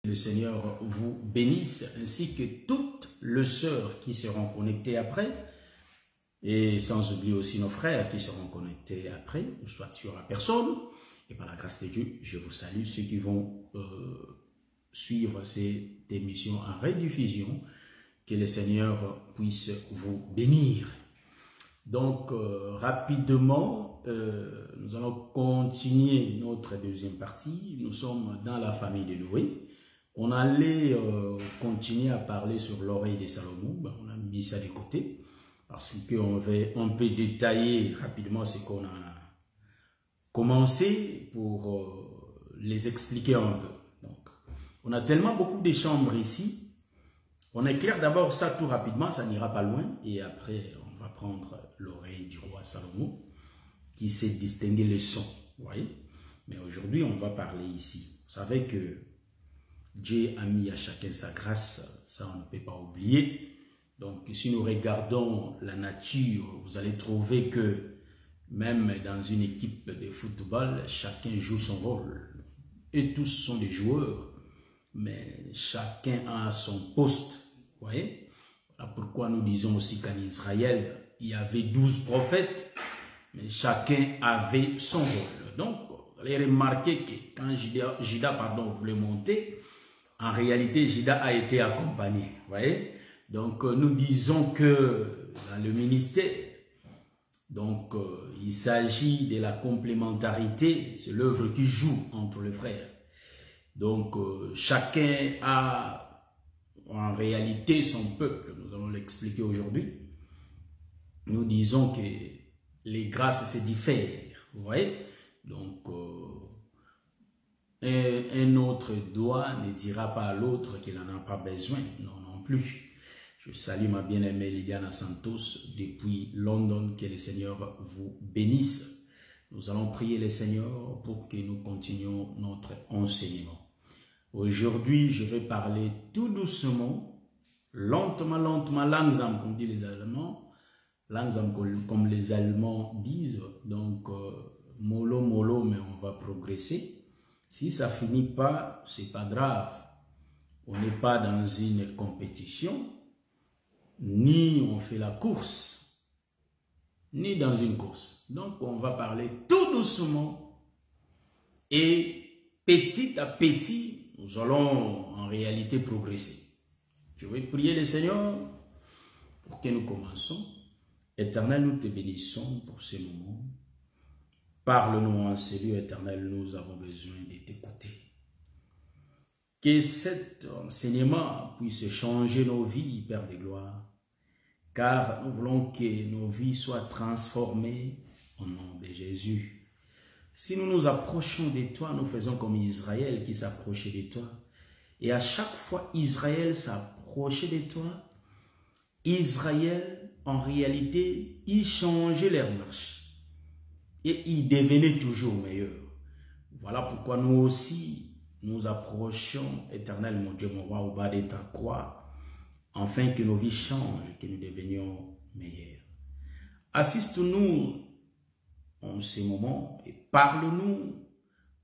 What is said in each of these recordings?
Le Seigneur vous bénisse, ainsi que toutes les sœurs qui seront connectées après, et sans oublier aussi nos frères qui seront connectés après, soit sur la personne. Et par la grâce de Dieu, je vous salue, ceux qui vont suivre cette émission en rediffusion, que le Seigneur puisse vous bénir. Donc, rapidement, nous allons continuer notre deuxième partie. Nous sommes dans la famille de Noé. On allait continuer à parler sur l'oreille de Salomon. Ben, on a mis ça de côté parce qu'on peut détailler rapidement ce qu'on a commencé pour les expliquer un peu. Donc, on a tellement beaucoup de chambres ici. On éclaire d'abord ça tout rapidement, ça n'ira pas loin. Et après, on va prendre l'oreille du roi Salomon qui sait distinguer les sons. Vous voyez? Mais aujourd'hui, on va parler ici. Vous savez que Dieu a mis à chacun sa grâce, ça on ne peut pas oublier. Donc si nous regardons la nature, vous allez trouver que même dans une équipe de football, chacun joue son rôle. Et tous sont des joueurs, mais chacun a son poste. Vous voyez? Voilà pourquoi nous disons aussi qu'en Israël, il y avait 12 prophètes, mais chacun avait son rôle. Donc, vous allez remarquer que quand Judas voulait monter, en réalité, Judas a été accompagné. Vous voyez? Donc, nous disons que dans le ministère, donc, il s'agit de la complémentarité, c'est l'œuvre qui joue entre les frères. Donc, chacun a en réalité son peuple. Nous allons l'expliquer aujourd'hui. Nous disons que les grâces se diffèrent. Vous voyez? Donc, un autre doigt ne dira pas à l'autre qu'il n'en a pas besoin. Non, non plus. Je salue ma bien-aimée Liliana Santos depuis London. Que le Seigneur vous bénisse. Nous allons prier le Seigneur pour que nous continuions notre enseignement. Aujourd'hui, je vais parler tout doucement, lentement, langsaam, comme disent les Allemands, langsaam comme les Allemands disent. Donc, mollo, mollo, mais on va progresser. Si ça finit pas, c'est pas grave. On n'est pas dans une compétition, ni on fait la course, ni dans une course. Donc, on va parler tout doucement et petit à petit, nous allons en réalité progresser. Je vais prier le Seigneur pour que nous commençons. Éternel, nous te bénissons pour ce moment. Parle-nous en ce lieu, Éternel, nous avons besoin de t'écouter. Que cet enseignement puisse changer nos vies, Père de gloire, car nous voulons que nos vies soient transformées au nom de Jésus. Si nous nous approchons de toi, nous faisons comme Israël qui s'approchait de toi. Et à chaque fois Israël s'approchait de toi, Israël, en réalité, il changeait leur marche. Et il devenait toujours meilleur. Voilà pourquoi nous aussi, nous approchons, Éternel, mon Dieu, mon roi, au bas de ta croix, afin que nos vies changent, que nous devenions meilleurs. Assiste-nous en ces moments et parle-nous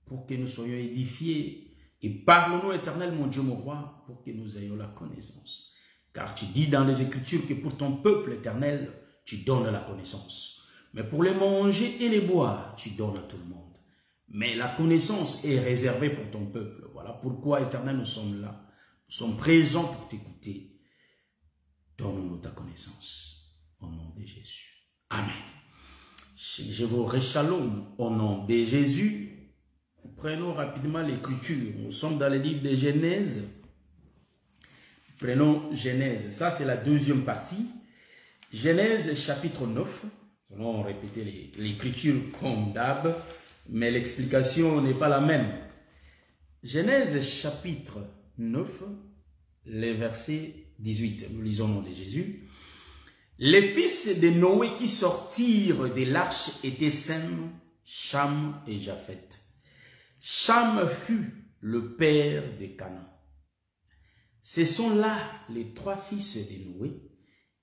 pour que nous soyons édifiés. Et parle-nous, Éternel, mon Dieu, mon roi, pour que nous ayons la connaissance. Car tu dis dans les Écritures que pour ton peuple, Éternel, tu donnes la connaissance. Mais pour les manger et les boire, tu donnes à tout le monde. Mais la connaissance est réservée pour ton peuple. Voilà pourquoi, Éternel, nous sommes là. Nous sommes présents pour t'écouter. Donne-nous ta connaissance. Au nom de Jésus. Amen. Je vous rechalome au nom de Jésus. Prenons rapidement l'écriture. Nous sommes dans le livre de Genèse. Prenons Genèse. Ça, c'est la deuxième partie. Genèse chapitre 9. Nous allons répéter l'écriture comme d'hab, mais l'explication n'est pas la même. Genèse chapitre 9, le verset 18. Nous lisons au nom de Jésus. Les fils de Noé qui sortirent de l'arche étaient Sem, Cham et Japheth. Cham fut le père de Canaan. Ce sont là les trois fils de Noé,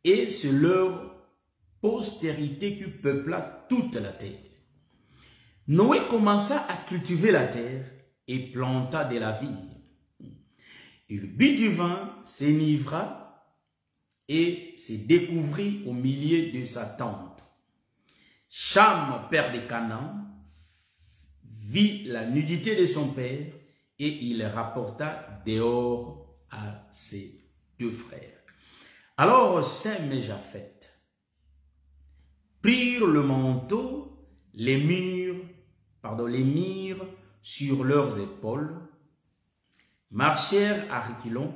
et c'est leur postérité qui peupla toute la terre. Noé commença à cultiver la terre et planta de la vigne. Et le but du vin s'enivra et se découvrit au milieu de sa tente. Cham, père de Canaan, vit la nudité de son père et il rapporta dehors à ses deux frères. Alors Sem et Japheth prirent le manteau, les mirent sur leurs épaules, marchèrent à reculons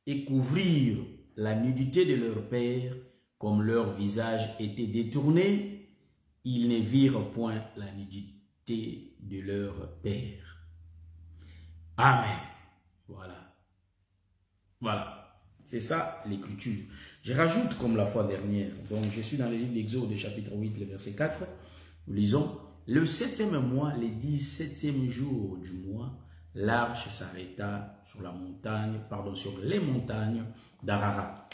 et couvrirent la nudité de leur père, comme leur visage était détourné, ils ne virent point la nudité de leur père. Amen. Voilà. Voilà. C'est ça l'écriture. Je rajoute comme la fois dernière. Donc je suis dans le livre d'Exode, chapitre 8, le verset 4. Nous lisons: le 7e mois, le 17e jour du mois, l'arche s'arrêta sur les montagnes d'Ararat.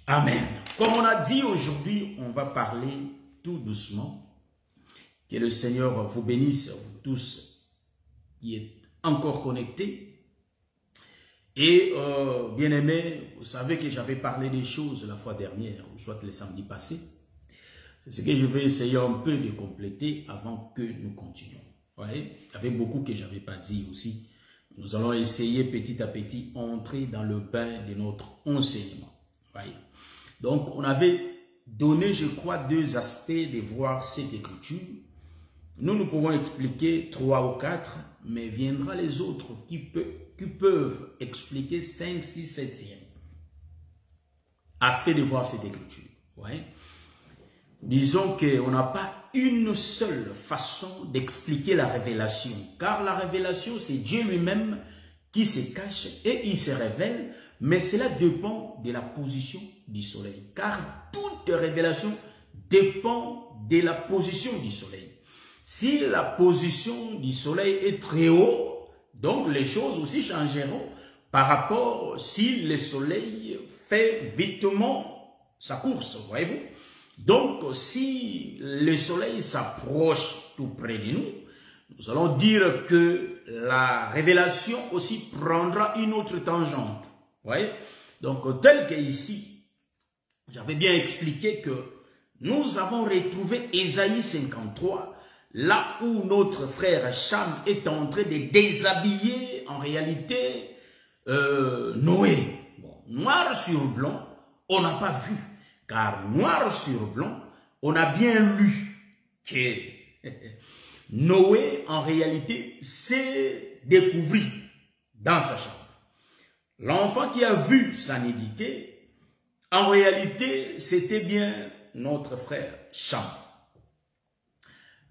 Amen. Comme on a dit aujourd'hui, on va parler tout doucement. Que le Seigneur vous bénisse, vous tous qui êtes encore connectés. Et bien aimé, vous savez que j'avais parlé des choses la fois dernière, ou soit le samedi passé. C'est ce que je vais essayer un peu de compléter avant que nous continuions. Ouais, il y avait beaucoup que je n'avais pas dit aussi. Nous allons essayer petit à petit entrer dans le bain de notre enseignement. Ouais. Donc, on avait donné, je crois, 2 aspects de voir cette écriture. Nous pouvons expliquer 3 ou 4, mais viendra les autres qui peuvent expliquer 5, 6, 7e aspect de voir cette écriture. Ouais. Disons qu'on n'a pas une seule façon d'expliquer la révélation, car la révélation, c'est Dieu lui-même qui se cache et il se révèle, mais cela dépend de la position du soleil, car toute révélation dépend de la position du soleil. Si la position du soleil est très haut, donc les choses aussi changeront par rapport si le soleil fait vitement sa course, voyez-vous. Donc, si le soleil s'approche tout près de nous, nous allons dire que la révélation aussi prendra une autre tangente. Vous voyez? Donc, tel que ici, j'avais bien expliqué que nous avons retrouvé Ésaïe 53, là où notre frère Cham est en train de déshabiller en réalité Noé. Bon, noir sur blanc, on n'a pas vu. Car noir sur blanc, on a bien lu que Noé, en réalité, s'est découvert dans sa chambre. L'enfant qui a vu sa nudité, en réalité, c'était bien notre frère Cham.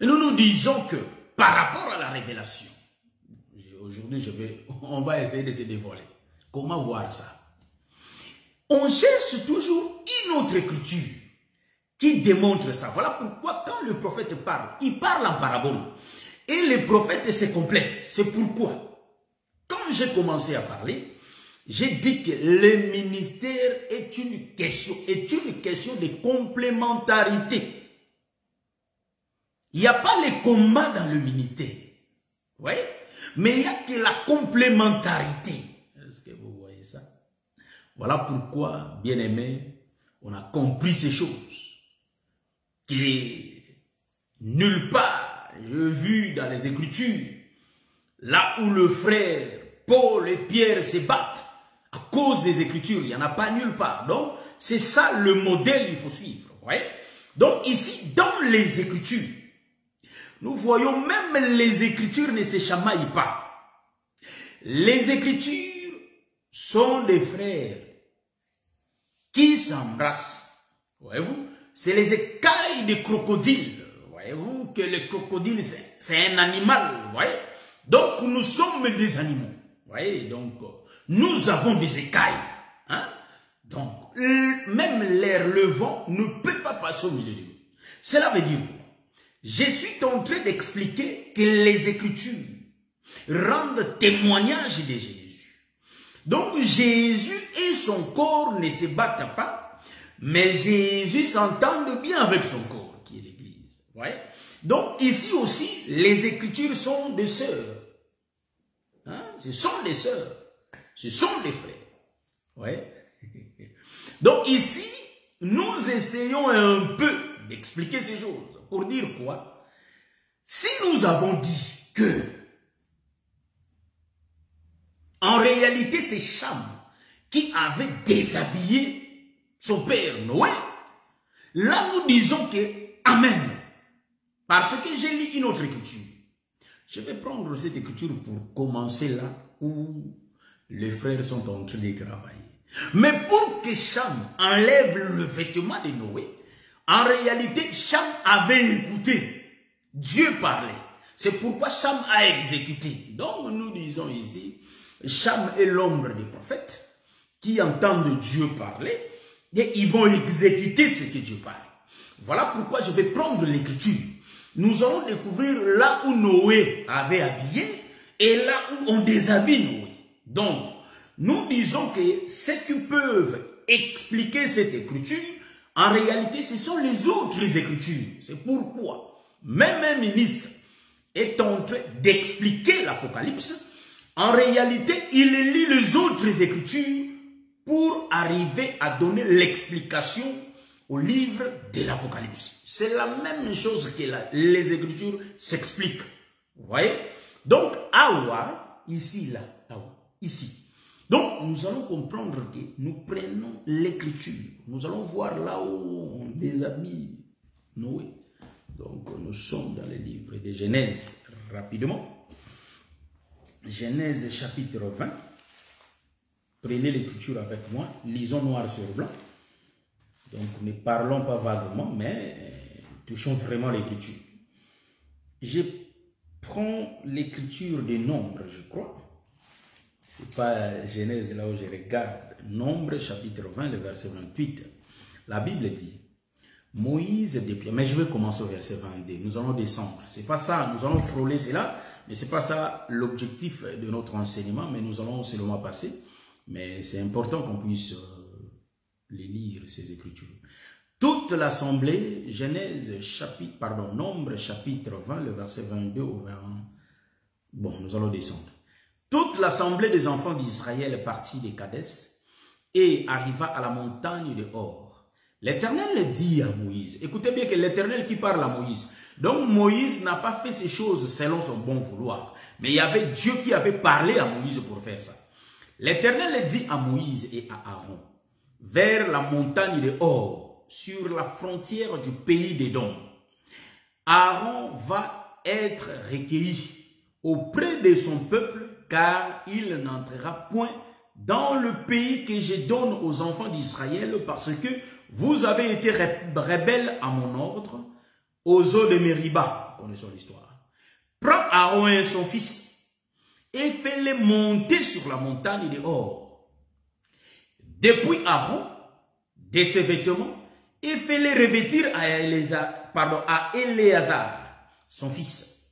Et nous disons que par rapport à la révélation, aujourd'hui, on va essayer de se dévoiler. Comment voir ça? On cherche toujours une autre écriture qui démontre ça. Voilà pourquoi quand le prophète parle, il parle en parabole. Et les prophètes se complètent. C'est pourquoi, quand j'ai commencé à parler, j'ai dit que le ministère est une question de complémentarité. Il n'y a pas les combats dans le ministère. Vous voyez? Mais il n'y a que la complémentarité. Est-ce que vous voyez ça? Voilà pourquoi, bien aimé, on a compris ces choses. Que nulle part, j'ai vu dans les Écritures, là où le frère Paul et Pierre se battent, à cause des Écritures, il n'y en a pas nulle part. Donc, c'est ça le modèle qu'il faut suivre. Vous voyez? Donc, ici, dans les Écritures, nous voyons même les Écritures ne se chamaillent pas. Les Écritures sont des frères qui s'embrassent. Voyez-vous? C'est les écailles des crocodiles. Voyez-vous que le crocodile, c'est un animal. Voyez? Donc, nous sommes des animaux. Voyez? Donc, nous avons des écailles. Hein? Donc, même l'air, le vent ne peut pas passer au milieu de nous. Cela veut dire quoi? Je suis en train d'expliquer que les Écritures rendent témoignage de Jésus. Donc, Jésus et son corps ne se battent pas, mais Jésus s'entend bien avec son corps, qui est l'Église. Ouais. Donc, ici aussi, les Écritures sont des sœurs. Hein? Ce sont des sœurs. Ce sont des frères. Ouais. Donc ici, nous essayons un peu d'expliquer ces choses. Pour dire quoi? Si nous avons dit que, en réalité, c'est Cham qui avait déshabillé son père Noé, là nous disons que Amen. Parce que j'ai lu une autre écriture. Je vais prendre cette écriture pour commencer là où les frères sont en train de travailler. Mais pour que Cham enlève le vêtement de Noé, en réalité, Cham avait écouté. Dieu parlait. C'est pourquoi Cham a exécuté. Donc nous disons ici, Cham est l'ombre des prophètes qui entendent Dieu parler et ils vont exécuter ce que Dieu parle. Voilà pourquoi je vais prendre l'écriture. Nous allons découvrir là où Noé avait habillé et là où on déshabille Noé. Donc, nous disons que ceux qui peuvent expliquer cette écriture, en réalité, ce sont les autres écritures. C'est pourquoi même un ministre est en train d'expliquer l'Apocalypse. En réalité, il lit les autres écritures pour arriver à donner l'explication au livre de l'Apocalypse. C'est la même chose que les Écritures s'expliquent. Vous voyez? Donc, Awa, ici, là, Awa, ici. Donc, nous allons comprendre que nous prenons l'Écriture. Nous allons voir là où on déshabille Noé. Donc, nous sommes dans le livre de Genèse, rapidement. Genèse chapitre 20. Prenez l'Écriture avec moi, lisons noir sur blanc. Donc, ne parlons pas vaguement, mais touchons vraiment l'Écriture. Je prends l'Écriture des Nombres, je crois. Ce n'est pas Genèse là où je regarde. Nombres, chapitre 20, le verset 28. La Bible dit, Moïse déplia. Mais je vais commencer au verset 22. Nous allons descendre. Ce n'est pas ça, nous allons frôler cela, mais ce n'est pas ça l'objectif de notre enseignement, mais nous allons seulement passer. Mais c'est important qu'on puisse les lire, ces écritures. Toute l'assemblée, Genèse chapitre, pardon, Nombre chapitre 20, le verset 22 au 20. Bon, nous allons descendre. Toute l'assemblée des enfants d'Israël partit de Kadès et arriva à la montagne de Hor. L'Éternel dit à Moïse, écoutez bien que l'Éternel qui parle à Moïse. Donc Moïse n'a pas fait ces choses selon son bon vouloir. Mais il y avait Dieu qui avait parlé à Moïse pour faire ça. L'Éternel dit à Moïse et à Aaron, vers la montagne de Hor, sur la frontière du pays d'Édom. Aaron va être recueilli auprès de son peuple, car il n'entrera point dans le pays que je donne aux enfants d'Israël, parce que vous avez été rebelles à mon ordre, aux eaux de Mériba. Connaissons l'histoire. Prends Aaron et son fils, et fais-les monter sur la montagne de Hor. Depuis Aaron, de ses vêtements, et fais-les revêtir à Éléazar, son fils.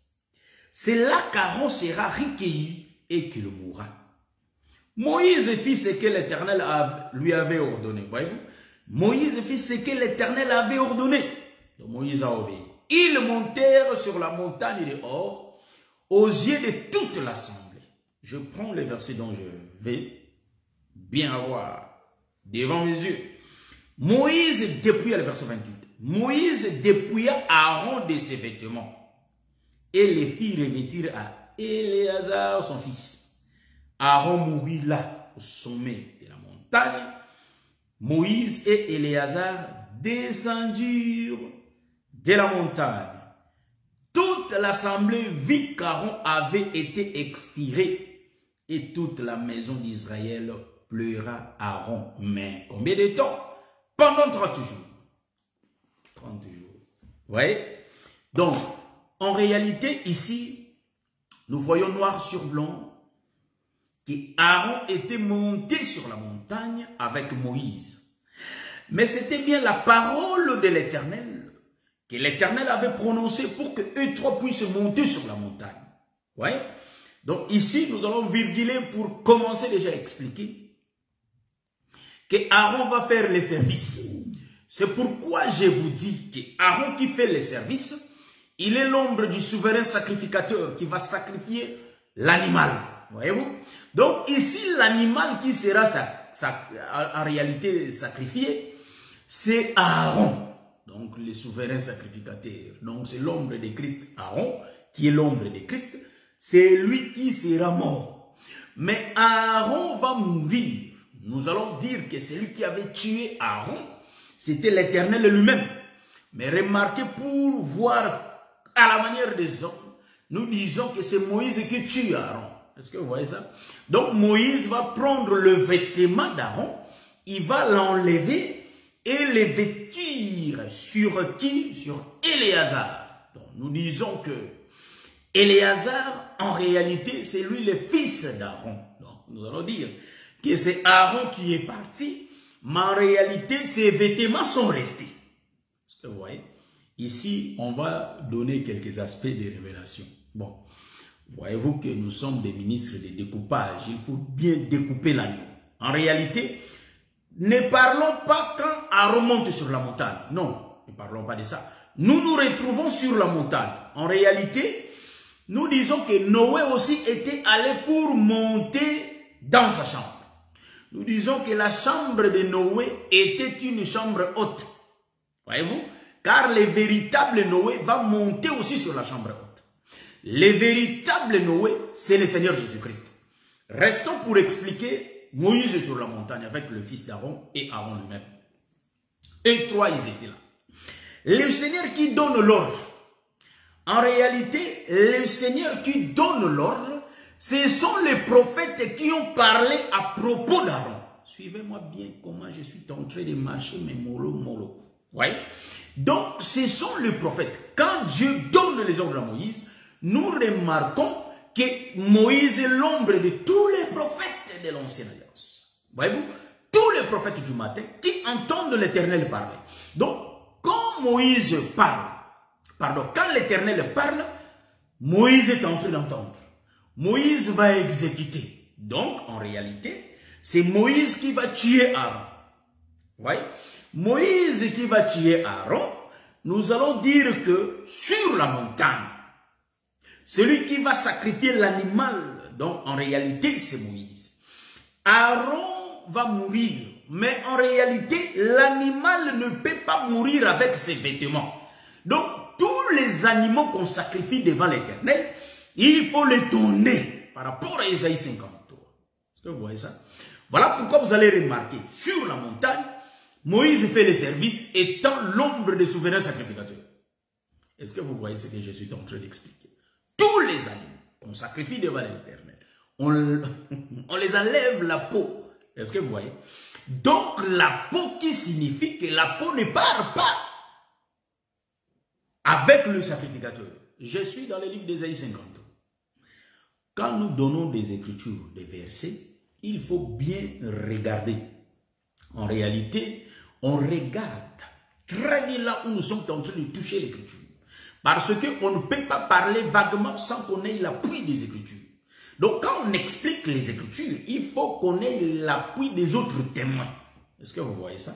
C'est là qu'Aaron sera recueilli et qu'il mourra. Moïse fit ce que l'Éternel lui avait ordonné. Voyez-vous? Moïse fit ce que l'Éternel avait ordonné. Donc Moïse a obéi. Ils montèrent sur la montagne de Hor aux yeux de toute l'assemblée. Je prends les versets dont je vais bien avoir devant mes yeux. Moïse dépouilla, le verset 28. Moïse dépouilla Aaron de ses vêtements et les fit revêtir à Éléazar son fils. Aaron mourut là, au sommet de la montagne. Moïse et Éléazar descendirent de la montagne. Toute l'assemblée vit qu'Aaron avait été expiré et toute la maison d'Israël pleura Aaron. Mais combien de temps? Pendant 30 jours. 30 jours. Vous voyez? Donc, en réalité, ici, nous voyons noir sur blanc que Aaron était monté sur la montagne avec Moïse. Mais c'était bien la parole de l'Éternel que l'Éternel avait prononcée pour que eux trois puissent monter sur la montagne. Vous voyez? Donc ici, nous allons virguler pour commencer déjà à expliquer que Aaron va faire les services. C'est pourquoi je vous dis que Aaron qui fait les services, il est l'ombre du souverain sacrificateur qui va sacrifier l'animal. Voyez-vous? Donc ici, l'animal qui sera en réalité sacrifié, c'est Aaron. Donc le souverain sacrificateur. Donc c'est l'ombre de Christ, Aaron, qui est l'ombre de Christ. C'est lui qui sera mort. Mais Aaron va mourir. Nous allons dire que c'est lui qui avait tué Aaron. C'était l'Éternel lui-même. Mais remarquez, pour voir à la manière des hommes, nous disons que c'est Moïse qui tue Aaron. Est-ce que vous voyez ça? Donc Moïse va prendre le vêtement d'Aaron, il va l'enlever et le vêtir sur qui? Sur Éléazar. Donc nous disons que Éléazar, en réalité, c'est lui le fils d'Aaron. Donc nous allons dire que c'est Aaron qui est parti, mais en réalité, ses vêtements sont restés. Est-ce que vous voyez? Ici, on va donner quelques aspects de révélation. Bon, voyez-vous que nous sommes des ministres de découpage. Il faut bien découper l'agneau. En réalité, ne parlons pas quand Aaron monte sur la montagne. Non, ne parlons pas de ça. Nous nous retrouvons sur la montagne. En réalité, nous disons que Noé aussi était allé pour monter dans sa chambre. Nous disons que la chambre de Noé était une chambre haute. Voyez-vous? Car le véritable Noé va monter aussi sur la chambre haute. Le véritable Noé, c'est le Seigneur Jésus-Christ. Restons pour expliquer Moïse sur la montagne avec le fils d'Aaron et Aaron lui-même. Et trois, ils étaient là. Le Seigneur qui donne l'ordre. En réalité, le Seigneur qui donne l'ordre, ce sont les prophètes qui ont parlé à propos d'Aaron. Suivez-moi bien comment je suis en train de marcher, mais mollo. Ouais. Donc, ce sont les prophètes. Quand Dieu donne les ordres à Moïse, nous remarquons que Moïse est l'ombre de tous les prophètes de l'Ancienne Alliance. Voyez-vous? Tous les prophètes du matin qui entendent l'Éternel parler. Donc, quand Moïse parle, quand l'Éternel parle, Moïse est en train d'entendre. Moïse va exécuter. Donc, en réalité, c'est Moïse qui va tuer Aaron. Voyez? Moïse qui va tuer Aaron, nous allons dire que sur la montagne, celui qui va sacrifier l'animal, donc en réalité c'est Moïse. Aaron va mourir, mais en réalité l'animal ne peut pas mourir avec ses vêtements. Donc tous les animaux qu'on sacrifie devant l'Éternel, il faut les tourner par rapport à Ésaïe 53. Est-ce que vous voyez ça? Voilà pourquoi vous allez remarquer sur la montagne, Moïse fait le service étant l'ombre des souverains sacrificateurs. Est-ce que vous voyez ce que je suis en train d'expliquer? Tous les animaux qu'on sacrifie devant l'Éternel, on les enlève la peau. Est-ce que vous voyez? Donc la peau qui signifie que la peau ne part pas avec le sacrificateur. Je suis dans le livre d'Ésaïe 50. Quand nous donnons des écritures, des versets, il faut bien regarder. En réalité, on regarde très bien là où nous sommes en train de toucher l'écriture. Parce qu'on ne peut pas parler vaguement sans qu'on ait l'appui des écritures. Donc quand on explique les écritures, il faut qu'on ait l'appui des autres témoins. Est-ce que vous voyez ça?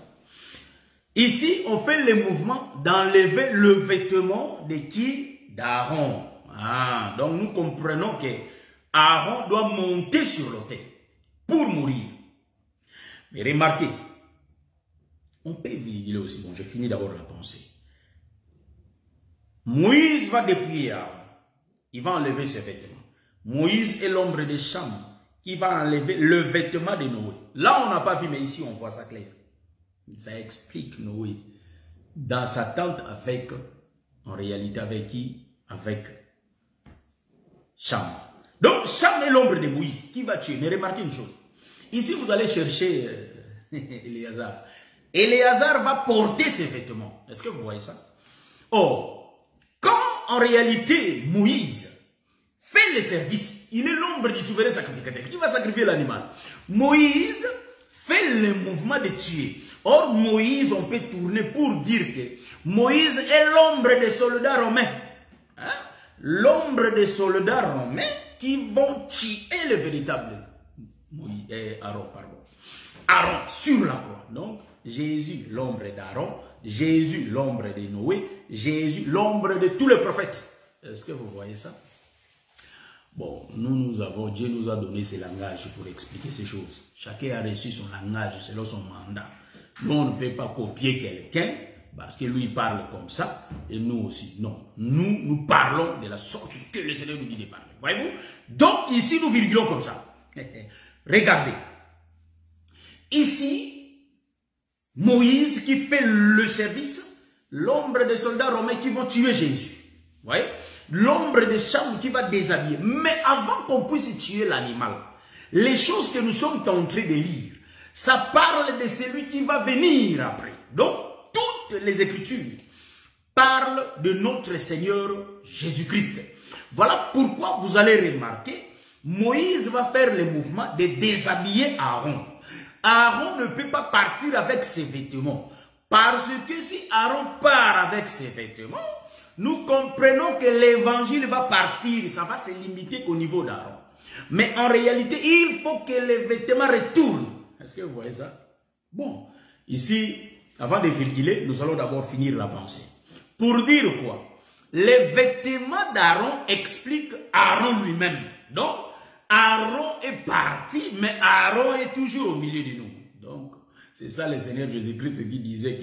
Ici, on fait le mouvement d'enlever le vêtement de qui? D'Aaron. Ah, donc nous comprenons que Aaron doit monter sur l'autel pour mourir. Mais remarquez, on peut virguler aussi. Bon, je finis d'abord la pensée. Moïse va dépouiller Aaron. Il va enlever ses vêtements. Moïse est l'ombre des chambres qui va enlever le vêtement de Noé. Là, on n'a pas vu, mais ici, on voit ça clair. Ça explique Noé dans sa tente avec, en réalité, avec qui? Avec Cham. Donc, Cham est l'ombre de Moïse qui va tuer. Mais remarquez une chose. Ici, vous allez chercher Éléazar. Éléazar va porter ses vêtements. Est-ce que vous voyez ça? Or, quand en réalité Moïse fait le service, il est l'ombre du souverain sacrificateur qui va sacrifier l'animal. Moïse fait le mouvement de tuer. Or, Moïse, on peut tourner pour dire que Moïse est l'ombre des soldats romains. Hein? L'ombre des soldats romains qui vont tuer le véritable Aaron, pardon. Aaron sur la croix. Donc, Jésus, l'ombre d'Aaron, Jésus, l'ombre de Noé, Jésus, l'ombre de tous les prophètes. Est-ce que vous voyez ça? Bon, Dieu nous a donné ses langages pour expliquer ces choses. Chacun a reçu son langage selon son mandat. Nous, on ne peut pas copier quelqu'un parce que lui, il parle comme ça et nous aussi. Non, nous parlons de la sorte que le Seigneur nous dit de parler. Voyez-vous? Donc, ici, nous virgulons comme ça. Regardez. Ici, Moïse qui fait le service, l'ombre des soldats romains qui vont tuer Jésus. Vous voyez? L'ombre de Cham qui va déshabiller. Mais avant qu'on puisse tuer l'animal, les choses que nous sommes en train de lire, ça parle de celui qui va venir après. Donc, toutes les Écritures parlent de notre Seigneur Jésus-Christ. Voilà pourquoi vous allez remarquer, Moïse va faire le mouvement de déshabiller Aaron. Aaron ne peut pas partir avec ses vêtements. Parce que si Aaron part avec ses vêtements, nous comprenons que l'évangile va partir, ça va se limiter qu'au niveau d'Aaron. Mais en réalité, il faut que les vêtements retournent. Est-ce que vous voyez ça? Bon, ici, avant de virguler, nous allons d'abord finir la pensée. Pour dire quoi? Les vêtements d'Aaron expliquent Aaron lui-même. Donc, Aaron est parti, mais Aaron est toujours au milieu de nous. Donc, c'est ça le Seigneur Jésus-Christ qui disait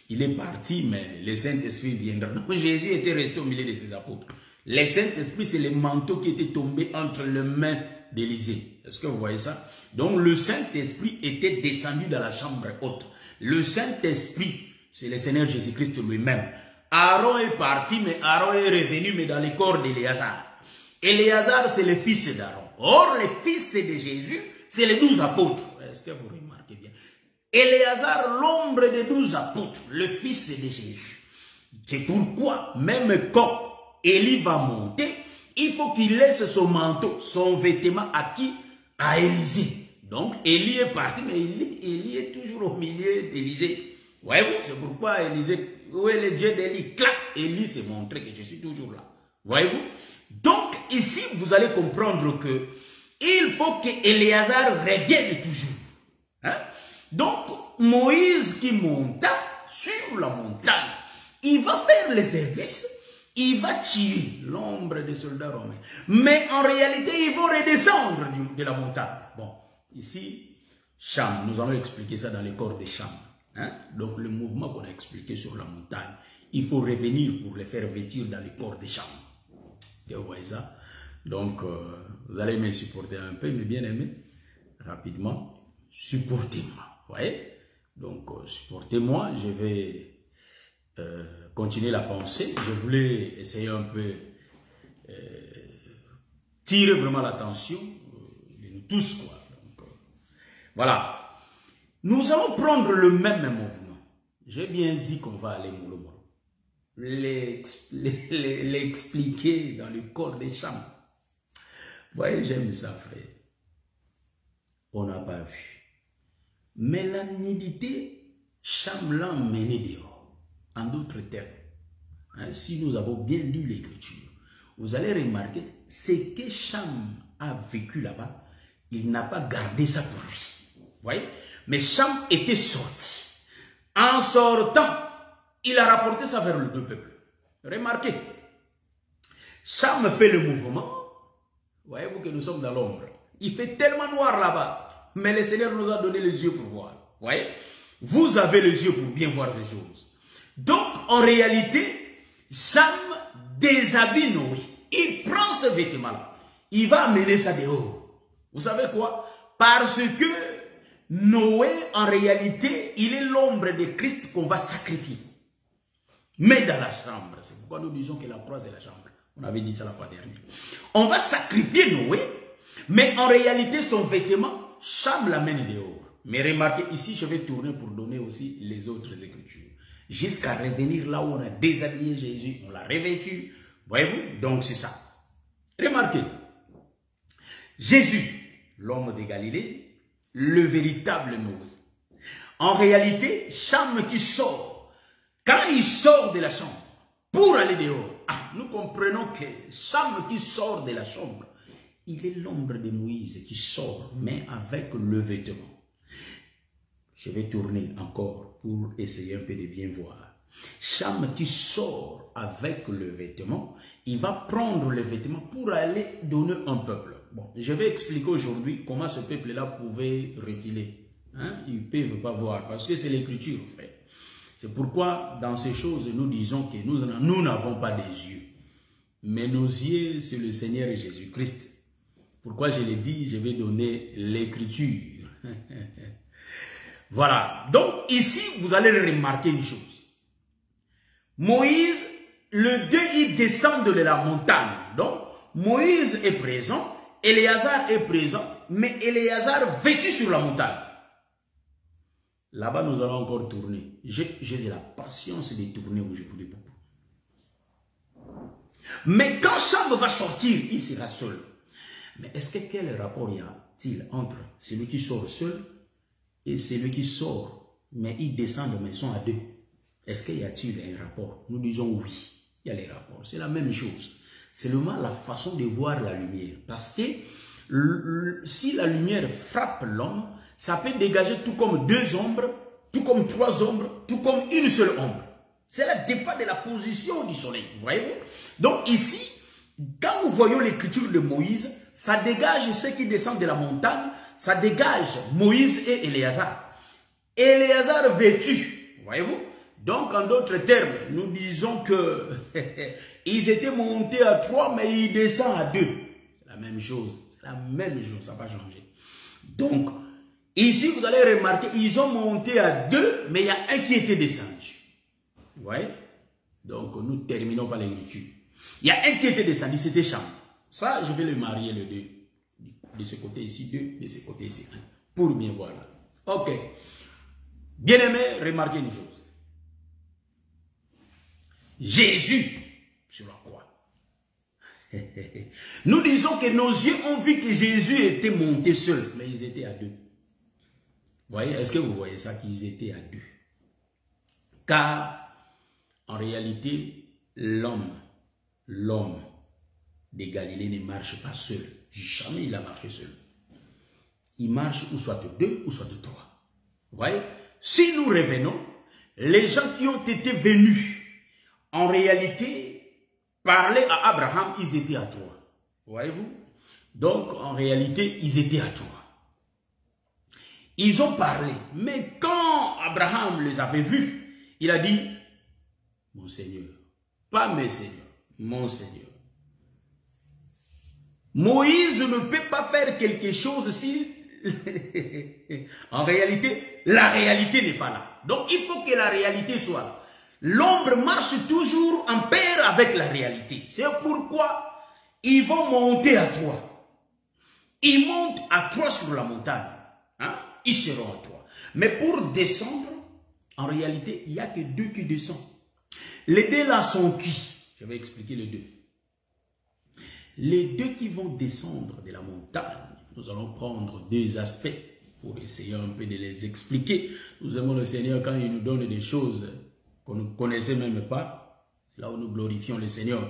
qu'il est parti, mais le Saint-Esprit viendra. Donc Jésus était resté au milieu de ses apôtres. Le Saint-Esprit, c'est le manteau qui était tombé entre les mains d'Élisée. Est-ce que vous voyez ça? Donc le Saint-Esprit était descendu dans la chambre haute. Le Saint-Esprit, c'est le Seigneur Jésus-Christ lui-même. Aaron est parti, mais Aaron est revenu, mais dans le corps d'Éléazar. Éléazar, c'est le fils d'Aaron. Or, le fils de Jésus, c'est les 12 apôtres. Est-ce que vous remarquez bien? Éléazar, l'ombre des 12 apôtres, le fils de Jésus. C'est pourquoi, même quand Élie va monter, il faut qu'il laisse son manteau, son vêtement à qui? À Élisée. Donc, Élie est parti, mais Élie est toujours au milieu d'Élisée. Voyez-vous, c'est pourquoi Élisée, où est le Dieu d'Élie? Clac, Élie s'est montré que je suis toujours là. Voyez-vous? Donc, ici, vous allez comprendre que il faut que Éléazar revienne toujours. Hein? Donc, Moïse qui monta sur la montagne, il va faire le service, il va tuer l'ombre des soldats romains. Mais en réalité, ils vont redescendre de la montagne. Bon, ici, Cham, nous allons expliquer ça dans le corps de Cham. Hein? Donc, le mouvement qu'on a expliqué sur la montagne, il faut revenir pour les faire vêtir dans le corps de Cham. Vous voyez ça? Donc, vous allez me supporter un peu, mes bien-aimés, rapidement. Supportez-moi. Vous voyez? Donc, supportez-moi. Je vais continuer la pensée. Je voulais essayer un peu tirer vraiment l'attention de nous tous, quoi. Donc, voilà. Nous allons prendre le même mouvement. J'ai bien dit qu'on va aller mollo mollo. L'expliquer dans le corps des Cham. Vous voyez, j'aime ça, frère. On n'a pas vu. Mais la nudité, Cham l'a emmené dehors. En d'autres termes, hein, si nous avons bien lu l'écriture, vous allez remarquer ce que Cham a vécu là-bas, il n'a pas gardé ça pour lui. Vous voyez? Mais Cham était sorti. En sortant, il a rapporté ça vers le deux peuples. Remarquez, Cham fait le mouvement. Voyez-vous que nous sommes dans l'ombre. Il fait tellement noir là-bas. Mais le Seigneur nous a donné les yeux pour voir. Voyez? Vous avez les yeux pour bien voir ces choses. Donc, en réalité, Cham déshabille Noé. Il prend ce vêtement-là. Il va amener ça dehors. Vous savez quoi? Parce que Noé, en réalité, il est l'ombre de Christ qu'on va sacrifier. Mais dans la chambre. C'est pourquoi nous disons que la croix est la chambre. On avait dit ça la fois dernière. On va sacrifier Noé, mais en réalité, son vêtement, Cham l'amène dehors. Mais remarquez, ici, je vais tourner pour donner aussi les autres écritures. Jusqu'à revenir là où on a déshabillé Jésus, on l'a revêtu. Voyez-vous? Donc, c'est ça. Remarquez. Jésus, l'homme de Galilée, le véritable Noé. En réalité, Cham qui sort, quand il sort de la chambre pour aller dehors, nous comprenons que Cham qui sort de la chambre, il est l'ombre de Moïse qui sort, mais avec le vêtement. Je vais tourner encore pour essayer un peu de bien voir. Cham qui sort avec le vêtement, il va prendre le vêtement pour aller donner un peuple. Bon, je vais expliquer aujourd'hui comment ce peuple-là pouvait reculer. Hein? Ils ne peuvent pas voir parce que c'est l'écriture, frère. C'est pourquoi dans ces choses, nous disons que nous n'avons pas des yeux. Mais nos yeux, c'est le Seigneur Jésus-Christ. Pourquoi je l'ai dit, je vais donner l'écriture. Voilà. Donc ici, vous allez remarquer une chose. Moïse, le 2, il descend de la montagne. Donc, Moïse est présent, Éléazar est présent, mais Éléazar vêtu sur la montagne. Là-bas, nous allons encore tourner. J'ai la patience de tourner aujourd'hui beaucoup. Mais quand Cham va sortir, il sera seul. Mais est-ce que quel rapport y a-t-il entre celui qui sort seul et celui qui sort, mais ils descendent, mais ils sont à deux? Est-ce qu'il y a-t-il un rapport? Nous disons oui, il y a les rapports. C'est la même chose. C'est seulement la façon de voir la lumière. Parce que si la lumière frappe l'homme, ça peut dégager tout comme 2 ombres, tout comme 3 ombres, tout comme une seule ombre. Cela dépend de la position du soleil. Voyez-vous? Donc ici, quand nous voyons l'écriture de Moïse, ça dégage ceux qui descendent de la montagne, ça dégage Moïse et Éléazar. Éléazar vêtu, voyez-vous? Donc, en d'autres termes, nous disons que ils étaient montés à 3, mais ils descendent à 2. C'est la même chose. C'est la même chose, ça va changer. Donc, ici, vous allez remarquer, ils ont monté à 2, mais il y a un qui était descendu. Vous voyez? Donc, nous terminons par l'écriture. Il y a un qui était descendu, c'était Cham. Ça, je vais le marier le 2. De ce côté ici, 2, de ce côté ici, 1. Pour bien voir là. Ok. Bien-aimé, remarquez une chose. Jésus sur la croix. Nous disons que nos yeux ont vu que Jésus était monté seul, mais ils étaient à 2. Vous voyez, est-ce que vous voyez ça, qu'ils étaient à 2? Car, en réalité, l'homme de Galilée ne marche pas seul. Jamais il a marché seul. Il marche ou soit 2 ou soit 3. Vous voyez? Si nous revenons, les gens qui ont été venus, en réalité, parler à Abraham, ils étaient à 3. Voyez-vous? Donc, en réalité, ils étaient à 3. Ils ont parlé. Mais quand Abraham les avait vus, il a dit, mon Seigneur, pas mes seigneurs, mon Seigneur. Moïse ne peut pas faire quelque chose si, en réalité, la réalité n'est pas là. Donc, il faut que la réalité soit là. L'ombre marche toujours en pair avec la réalité. C'est pourquoi ils vont monter à 3. Ils montent à 3 sur la montagne. Hein? Ils seront à 3. Mais pour descendre, en réalité, il n'y a que 2 qui descendent. Les 2 là sont qui? Je vais expliquer les 2. Les 2 qui vont descendre de la montagne, nous allons prendre 2 aspects pour essayer un peu de les expliquer. Nous aimons le Seigneur quand il nous donne des choses qu'on ne connaissait même pas, là où nous glorifions le Seigneur.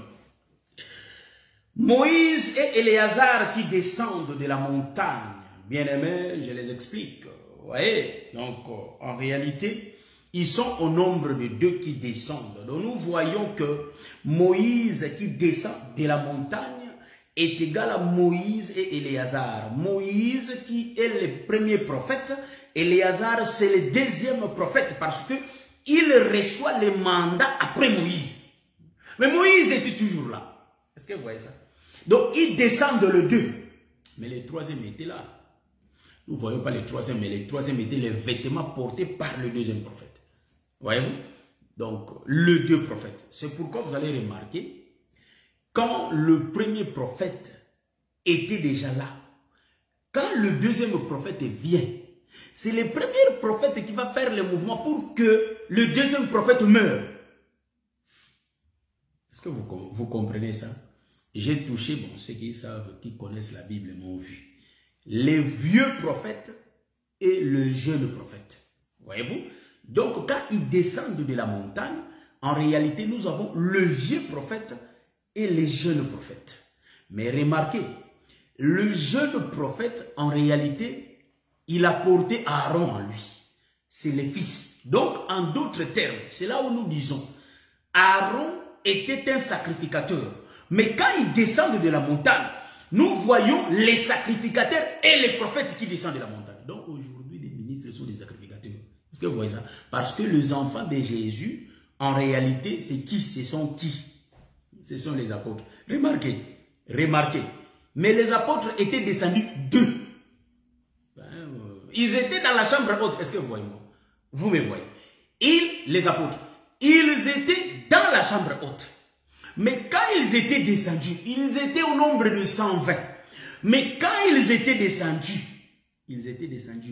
Moïse et Éléazar qui descendent de la montagne, bien aimés, je les explique. Vous voyez, donc en réalité, ils sont au nombre de 2 qui descendent. Donc nous voyons que Moïse qui descend de la montagne est égal à Moïse et Éléazar. Moïse qui est le premier prophète, Éléazar c'est le deuxième prophète parce que il reçoit le mandat après Moïse. Mais Moïse était toujours là. Est-ce que vous voyez ça? Donc, il descend de le 2. Mais le 3e était là. Nous ne voyons pas le 3e, mais le 3e était les vêtements portés par le 2e prophète. Voyez-vous? Donc, le 2 prophètes. C'est pourquoi vous allez remarquer, quand le premier prophète était déjà là, quand le 2e prophète vient, c'est le premier prophète qui va faire le mouvement pour que le 2e prophète meure. Est-ce que vous comprenez ça? J'ai touché, bon, ceux qui savent, qui connaissent la Bible m'ont vu. Les vieux prophètes et le jeune prophète. Voyez-vous? Donc, quand ils descendent de la montagne, en réalité, nous avons le vieux prophète et les jeunes prophètes. Mais remarquez, le jeune prophète, en réalité, il a porté Aaron en lui. C'est le fils. Donc, en d'autres termes, c'est là où nous disons, Aaron était un sacrificateur. Mais quand il descend de la montagne, nous voyons les sacrificateurs et les prophètes qui descendent de la montagne. Donc, aujourd'hui, les ministres sont des sacrificateurs. Est-ce que vous voyez ça? Parce que les enfants de Jésus, en réalité, c'est qui? Ce sont qui? Ce sont les apôtres. Remarquez, remarquez. Mais les apôtres étaient descendus d'eux. Ils étaient dans la chambre haute. Est-ce que vous voyez moi? Vous me voyez. Les apôtres, ils étaient dans la chambre haute. Mais quand ils étaient descendus, ils étaient au nombre de 120. Mais quand ils étaient descendus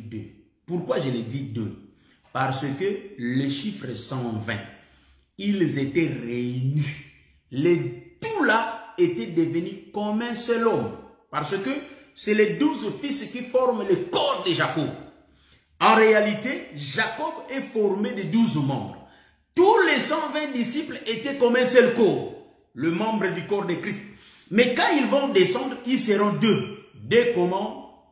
d'eux. Pourquoi je l'ai dit d'eux? Parce que le chiffre 120, ils étaient réunis. Les tout là étaient devenus comme un seul homme. Parce que c'est les 12 fils qui forment le corps de Jacob. En réalité, Jacob est formé de 12 membres. Tous les 120 disciples étaient comme un seul corps, le membre du corps de Christ. Mais quand ils vont descendre, ils seront deux. Deux comment?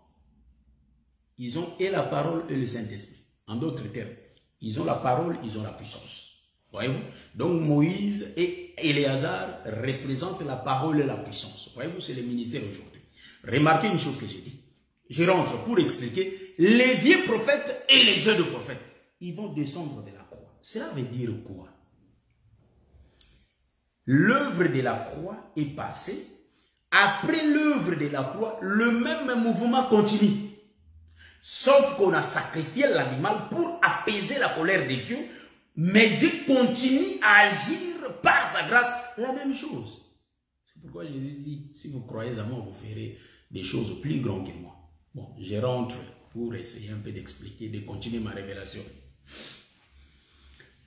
Ils ont et la parole et le Saint-Esprit. En d'autres termes, ils ont la parole, ils ont la puissance. Voyez-vous? Donc Moïse et Éléazar représentent la parole et la puissance. Voyez-vous, c'est le ministère aujourd'hui. Remarquez une chose que j'ai dit. Je rentre pour expliquer les vieux prophètes et les jeunes prophètes. Ils vont descendre de la croix. Cela veut dire quoi? L'œuvre de la croix est passée. Après l'œuvre de la croix, le même mouvement continue. Sauf qu'on a sacrifié l'animal pour apaiser la colère de Dieu. Mais Dieu continue à agir par sa grâce la même chose. C'est pourquoi je dis, si vous croyez à moi, vous verrez des choses plus grandes que moi. Bon, je rentre pour essayer un peu d'expliquer, de continuer ma révélation.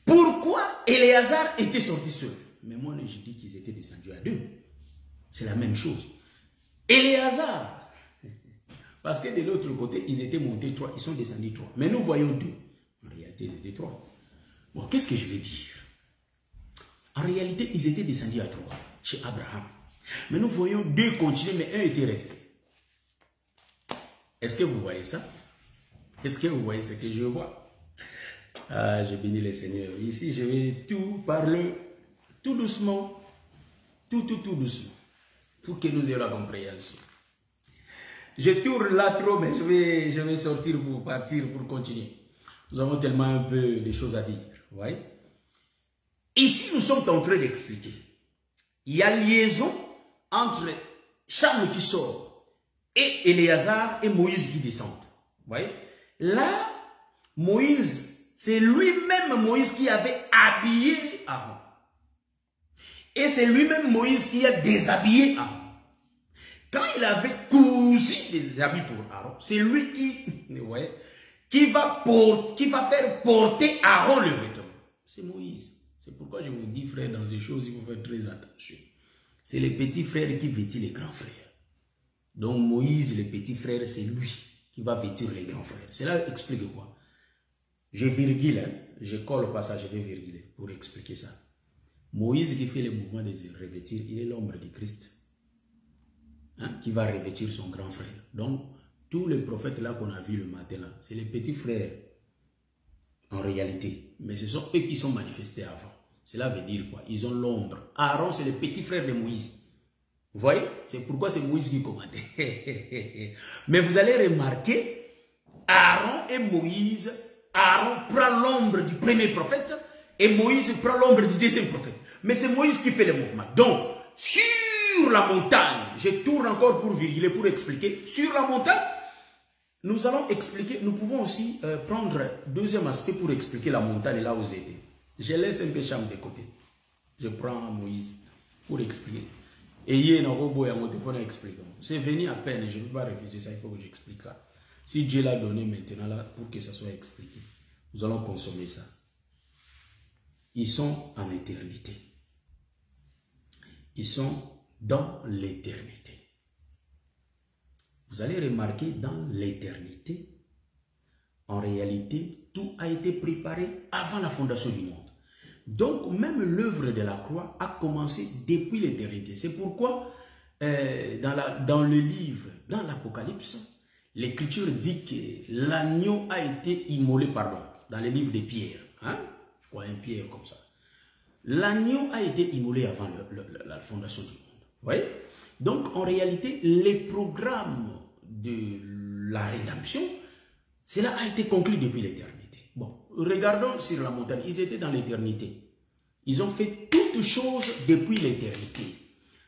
Pourquoi Éléazar était sorti seul? Mais moi, je dis qu'ils étaient descendus à deux. C'est la même chose. Éléazar, parce que de l'autre côté, ils étaient montés trois, ils sont descendus trois. Mais nous voyons deux. En réalité, ils étaient trois. Bon, qu'est-ce que je veux dire? En réalité, ils étaient descendus à trois, chez Abraham. Mais nous voyons deux continuer, mais un était resté. Est-ce que vous voyez ça? Est-ce que vous voyez ce que je vois? Ah, je bénis le Seigneur. Ici, je vais tout parler, tout doucement, tout doucement, pour que nous ayons la compréhension. Je tourne là trop, mais je vais sortir pour partir, pour continuer. Nous avons tellement un peu de choses à dire. Vous voyez? Ici, nous sommes en train d'expliquer. Il y a liaison entre Cham qui sort et Éléazar et Moïse qui descendent. Vous voyez? Là, Moïse, c'est lui-même Moïse qui avait habillé Aaron. Et c'est lui-même Moïse qui a déshabillé Aaron. Quand il avait cousu des habits pour Aaron, c'est lui vous voyez, qui va faire porter Aaron le vêtement. C'est Moïse. C'est pourquoi je vous dis, frère, dans ces choses, il faut faire très attention. C'est les petits frères qui vêtissent les grands frères. Donc Moïse, le petit frère, c'est lui qui va vêtir les grands frères. Cela explique quoi? Je virgule, hein? Je colle au passage, je vais virguler pour expliquer ça. Moïse qui fait le mouvement de revêtir, il est l'ombre de Christ. Hein? Qui va revêtir son grand frère. Donc, tous les prophètes là qu'on a vus le matin là, c'est les petits frères en réalité. Mais ce sont eux qui sont manifestés avant. Cela veut dire quoi? Ils ont l'ombre. Aaron, c'est le petit frère de Moïse. Vous voyez? C'est pourquoi c'est Moïse qui commandait. Mais vous allez remarquer, Aaron et Moïse, Aaron prend l'ombre du premier prophète et Moïse prend l'ombre du deuxième prophète. Mais c'est Moïse qui fait le mouvement. Donc, sur la montagne, je tourne encore pour virguler, pour expliquer. Sur la montagne, nous allons expliquer, nous pouvons aussi prendre deuxième aspect pour expliquer la montagne là où j'étais. Je laisse un peu Cham de côté. Je prends Moïse pour expliquer. Et hier, c'est venu à peine, je ne peux pas refuser ça, il faut que j'explique ça. Si Dieu l'a donné maintenant, là, pour que ça soit expliqué, nous allons consommer ça. Ils sont en éternité. Ils sont dans l'éternité. Vous allez remarquer, dans l'éternité, en réalité, tout a été préparé avant la fondation du monde. Donc, même l'œuvre de la croix a commencé depuis l'éternité. C'est pourquoi, dans le livre, dans l'Apocalypse, l'Écriture dit que l'agneau a été immolé, dans les livres de Pierre, hein? Je crois un Pierre comme ça. L'agneau a été immolé avant la fondation du monde. Vous voyez? Donc, en réalité, les programmes de la rédemption, cela a été conclu depuis l'éternité. Bon, regardons sur la montagne. Ils étaient dans l'éternité. Ils ont fait toutes choses depuis l'éternité.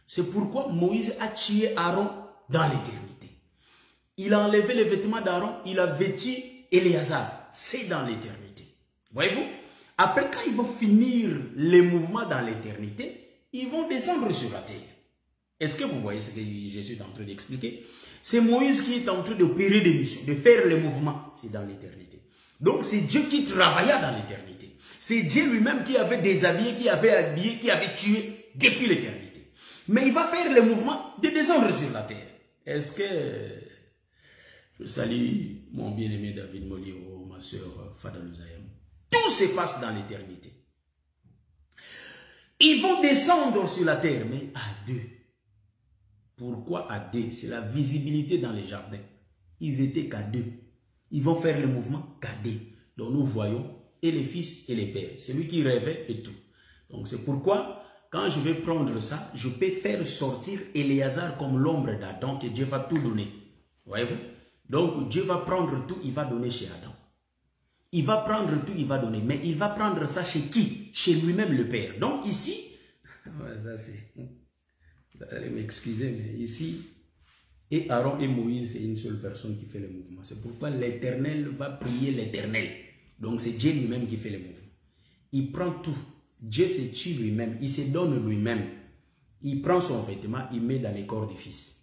C'est pourquoi Moïse a tué Aaron dans l'éternité. Il a enlevé les vêtements d'Aaron, il a vêtu Éléazar. C'est dans l'éternité. Voyez-vous? Après, quand ils vont finir les mouvements dans l'éternité, ils vont descendre sur la terre. Est-ce que vous voyez ce que Jésus est en train d'expliquer? C'est Moïse qui est en train d'opérer des missions, de faire les mouvements. C'est dans l'éternité. Donc, c'est Dieu qui travailla dans l'éternité. C'est Dieu lui-même qui avait déshabillé, qui avait habillé, qui avait tué depuis l'éternité. Mais il va faire les mouvements de descendre sur la terre. Est-ce que... Je salue mon bien-aimé David Moliro, ma soeur Fada Louzaïm. Tout se passe dans l'éternité. Ils vont descendre sur la terre, mais à deux. Pourquoi à deux? C'est la visibilité dans les jardins. Ils étaient qu'à deux. Ils vont faire le mouvement qu'à deux. Donc nous voyons et les fils et les pères. Celui qui rêvait et tout. Donc c'est pourquoi, quand je vais prendre ça, je peux faire sortir Éléazar comme l'ombre d'Adam, que Dieu va tout donner. Voyez-vous? Donc Dieu va prendre tout, il va donner chez Adam. Il va prendre tout, il va donner. Mais il va prendre ça chez qui? Chez lui-même le Père. Donc ici, ouais, ça c'est... Vous allez m'excuser, mais ici, et Aaron et Moïse, c'est une seule personne qui fait le mouvement. C'est pourquoi l'Éternel va prier l'Éternel. Donc c'est Dieu lui-même qui fait le mouvement. Il prend tout. Dieu se tue lui-même. Il se donne lui-même. Il prend son vêtement, il met dans les corps des fils.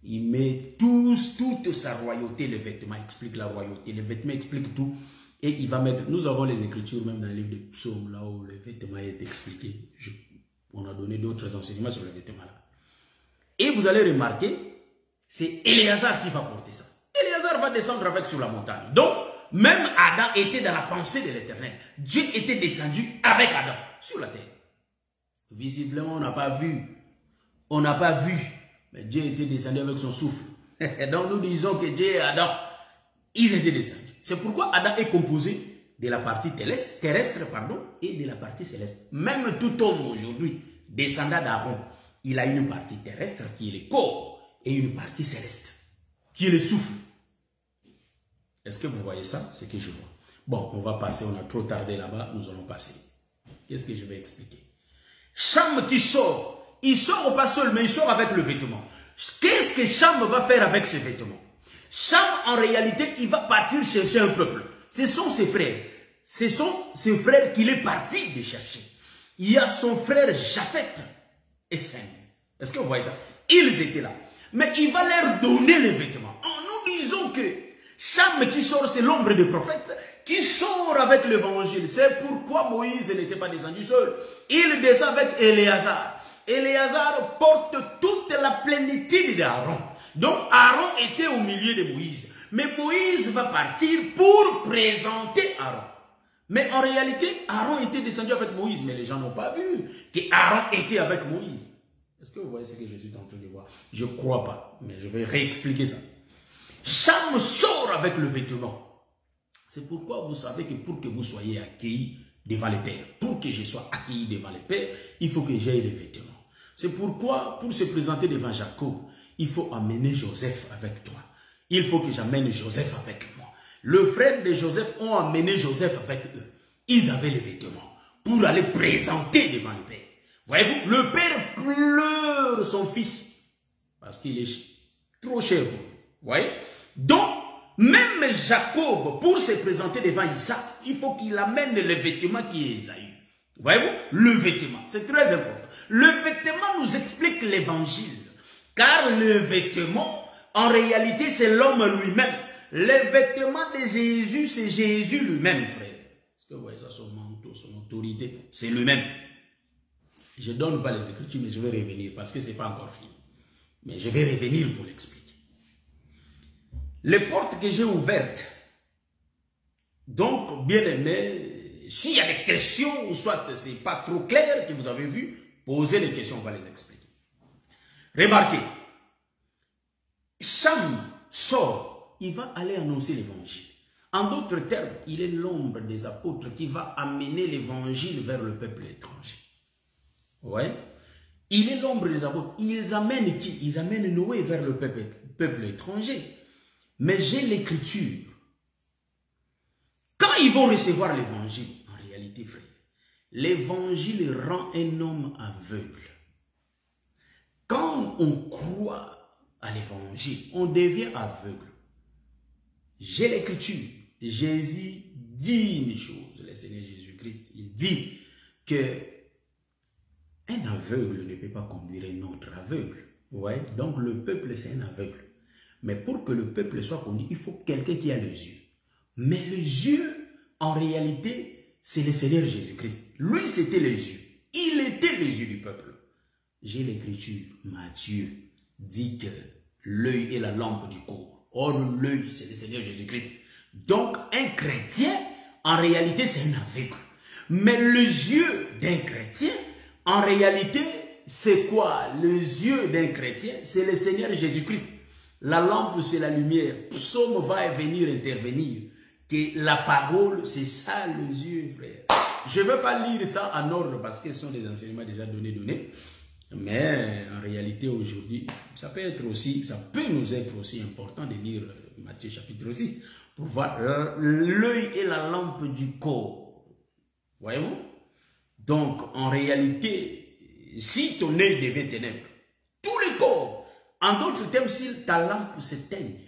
Il met toute sa royauté, les vêtements expliquent la royauté, les vêtements expliquent tout. Et il va mettre, nous avons les écritures même dans le livre des psaumes, là où les vêtements est expliqué. On a donné d'autres enseignements sur les vêtements là. Et vous allez remarquer, c'est Éléazar qui va porter ça. Éléazar va descendre avec sur la montagne. Donc, même Adam était dans la pensée de l'Éternel. Dieu était descendu avec Adam sur la terre. Visiblement, on n'a pas vu. On n'a pas vu. Mais Dieu était descendu avec son souffle. Donc nous disons que Dieu et Adam, ils étaient descendus. C'est pourquoi Adam est composé de la partie terrestre et de la partie céleste. Même tout homme aujourd'hui, descendant d'Aaron, il a une partie terrestre qui est le corps et une partie céleste qui est le souffle. Est-ce que vous voyez ça? C'est ce que je vois. Bon, on va passer, on a trop tardé là-bas, nous allons passer. Qu'est-ce que je vais expliquer? Cham qui sort. Il sort pas seul, mais il sort avec le vêtement. Qu'est-ce que Cham va faire avec ce vêtement? Cham, en réalité, il va partir chercher un peuple. Ce sont ses frères. Ce sont ses frères qu'il est parti de chercher. Il y a son frère Japheth et Sem. Est-ce que vous voyez ça? Ils étaient là. Mais il va leur donner les vêtements. Nous disons que Cham qui sort, c'est l'ombre des prophètes qui sort avec l'évangile. C'est pourquoi Moïse n'était pas descendu seul. Il descend avec Éléazar. Éléazar porte toute la plénitude d'Aaron. Donc Aaron était au milieu de Moïse. Mais Moïse va partir pour présenter Aaron. Mais en réalité, Aaron était descendu avec Moïse. Mais les gens n'ont pas vu que Aaron était avec Moïse. Est-ce que vous voyez ce que je suis en train de voir? Je ne crois pas, mais je vais réexpliquer ça. Cham sort avec le vêtement. C'est pourquoi vous savez que pour que vous soyez accueillis devant les pères, pour que je sois accueilli devant les pères, il faut que j'aie les vêtements. C'est pourquoi, pour se présenter devant Jacob, il faut amener Joseph avec toi. Il faut que j'amène Joseph avec moi. Le frère de Joseph ont amené Joseph avec eux. Ils avaient les vêtements pour aller présenter devant le père. Voyez-vous, le père pleure son fils parce qu'il est trop cher pour lui. Voyez? Donc, même Jacob, pour se présenter devant Isaac, il faut qu'il amène le vêtement qui est Esaü. Voyez-vous? Le vêtement, c'est très important. Le vêtement nous explique l'évangile. Car le vêtement, en réalité, c'est l'homme lui-même. Le vêtement de Jésus, c'est Jésus lui-même, frère. Est-ce que vous voyez ça, son manteau, son autorité, c'est lui-même. Je ne donne pas les Écritures, mais je vais revenir parce que ce n'est pas encore fini. Mais je vais revenir pour l'expliquer. Les portes que j'ai ouvertes, donc, bien aimé, s'il y a des questions, ou soit ce n'est pas trop clair que vous avez vu, posez les questions, on va les expliquer. Remarquez, Cham sort, il va aller annoncer l'évangile. En d'autres termes, il est l'ombre des apôtres qui va amener l'évangile vers le peuple étranger. Ouais. Il est l'ombre des apôtres. Ils amènent qui? Ils amènent Noé vers le peuple étranger. Mais j'ai l'écriture. Quand ils vont recevoir l'évangile, en réalité, frère, l'évangile rend un homme aveugle. Quand on croit à l'évangile, on devient aveugle. J'ai l'écriture. Jésus dit une chose, le Seigneur Jésus-Christ, il dit que un aveugle ne peut pas conduire un autre aveugle. Ouais? Donc le peuple, c'est un aveugle. Mais pour que le peuple soit conduit, il faut quelqu'un qui a les yeux. Mais les yeux, en réalité, c'est le Seigneur Jésus-Christ. Lui, c'était les yeux. Il était les yeux du peuple. J'ai l'écriture. Matthieu dit que l'œil est la lampe du corps. Or, l'œil, c'est le Seigneur Jésus-Christ. Donc, un chrétien, en réalité, c'est un aveugle. Mais les yeux d'un chrétien, en réalité, c'est quoi? Les yeux d'un chrétien, c'est le Seigneur Jésus-Christ. La lampe, c'est la lumière. Psaume va venir intervenir. Que la parole, c'est ça les yeux, frère. Je ne veux pas lire ça en ordre parce que ce sont des enseignements déjà donnés. Mais en réalité, aujourd'hui, ça peut nous être aussi important de lire Matthieu chapitre 6 pour voir l'œil est la lampe du corps. Voyez-vous? Donc, en réalité, si ton œil devient ténèbres, tout le corps, en d'autres termes, si ta lampe s'éteigne,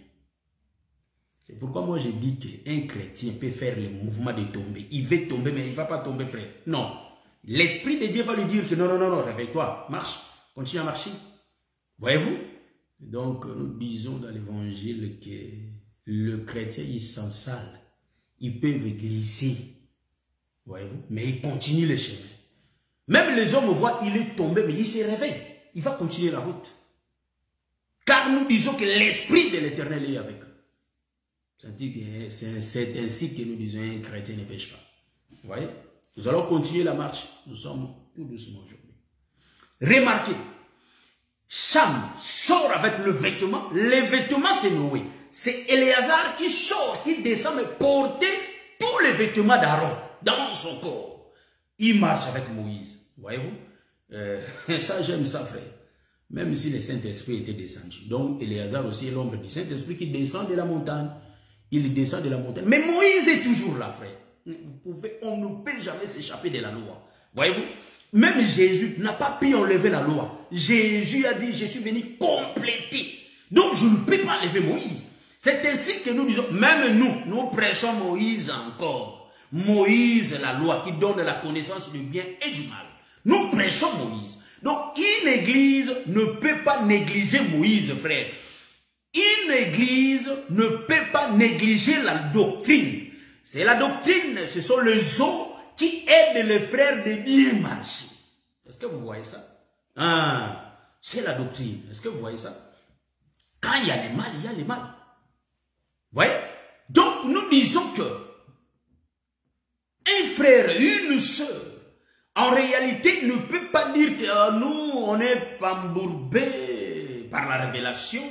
c'est pourquoi moi je dis qu'un chrétien peut faire le mouvement de tomber. Il veut tomber, mais il ne va pas tomber, frère. Non. L'Esprit de Dieu va lui dire que non, réveille-toi, marche, continue à marcher. Voyez-vous? Donc, nous disons dans l'évangile que le chrétien, il s'en sale. Ils peuvent glisser. Voyez-vous? Mais il continue le chemin. Même les hommes voient qu'il est tombé, mais il se réveille. Il va continuer la route. Car nous disons que l'Esprit de l'Éternel est avec eux. C'est ainsi que nous disons un chrétien ne pêche pas. Vous voyez? Nous allons continuer la marche. Nous sommes tout doucement aujourd'hui. Remarquez, Cham sort avec le vêtement. Le vêtement, c'est Noé. C'est Éléazar qui sort, qui descend, mais porter tous les vêtements d'Aaron dans son corps. Il marche avec Moïse. Voyez-vous? Ça, j'aime ça, frère. Même si le Saint-Esprit était descendu. Donc, Éléazar aussi est l'ombre du Saint-Esprit qui descend de la montagne. Il descend de la montagne. Mais Moïse est toujours là, frère. On ne peut jamais s'échapper de la loi. Voyez-vous? Même Jésus n'a pas pu enlever la loi. Jésus a dit, je suis venu compléter. Donc, je ne peux pas enlever Moïse. C'est ainsi que nous disons, même nous prêchons Moïse encore. Moïse, la loi qui donne la connaissance du bien et du mal. Nous prêchons Moïse. Donc, une église ne peut pas négliger Moïse, frère. Une église ne peut pas négliger la doctrine. C'est la doctrine, ce sont les eaux qui aident les frères de bien marcher. Est-ce que vous voyez ça? Ah, c'est la doctrine. Est-ce que vous voyez ça? Quand il y a les mal, il y a les mal. Vous voyez? Donc, nous disons que un frère, une sœur, en réalité, ne peut pas dire que nous, on est embourbés par la révélation.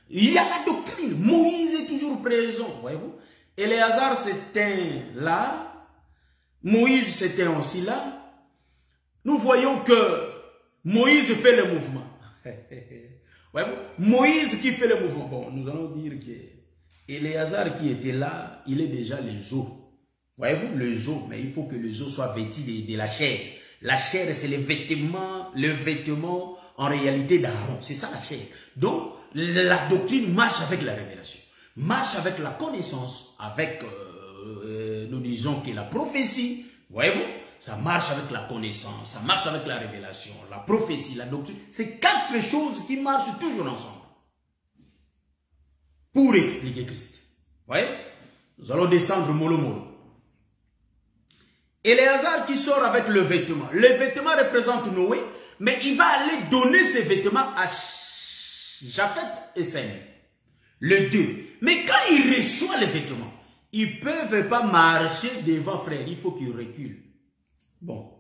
Il y a la doctrine. Moïse est toujours présent, voyez-vous. Éléazar s'éteint là. Moïse s'éteint aussi là. Nous voyons que Moïse fait le mouvement. Voyez-vous? Moïse qui fait le mouvement. Bon, nous allons dire que Éléazar qui était là, il est déjà les os. Voyez-vous, les os, mais il faut que les os soient vêtus de la chair. La chair, c'est le vêtement en réalité d'Aaron. C'est ça la chair. Donc, la doctrine marche avec la révélation. Marche avec la connaissance, avec, nous disons que la prophétie, voyez-vous, ça marche avec la connaissance, ça marche avec la révélation, la prophétie, la doctrine. C'est quatre choses qui marchent toujours ensemble. Pour expliquer Christ. Vous voyez? Nous allons descendre mollo mollo. Éléazar qui sort avec le vêtement. Le vêtement représente Noé, mais il va aller donner ses vêtements à Japheth et Sem. Le deux. Mais quand il reçoit les vêtements, ils ne peuvent pas marcher devant frère. Il faut qu'ils reculent. Bon,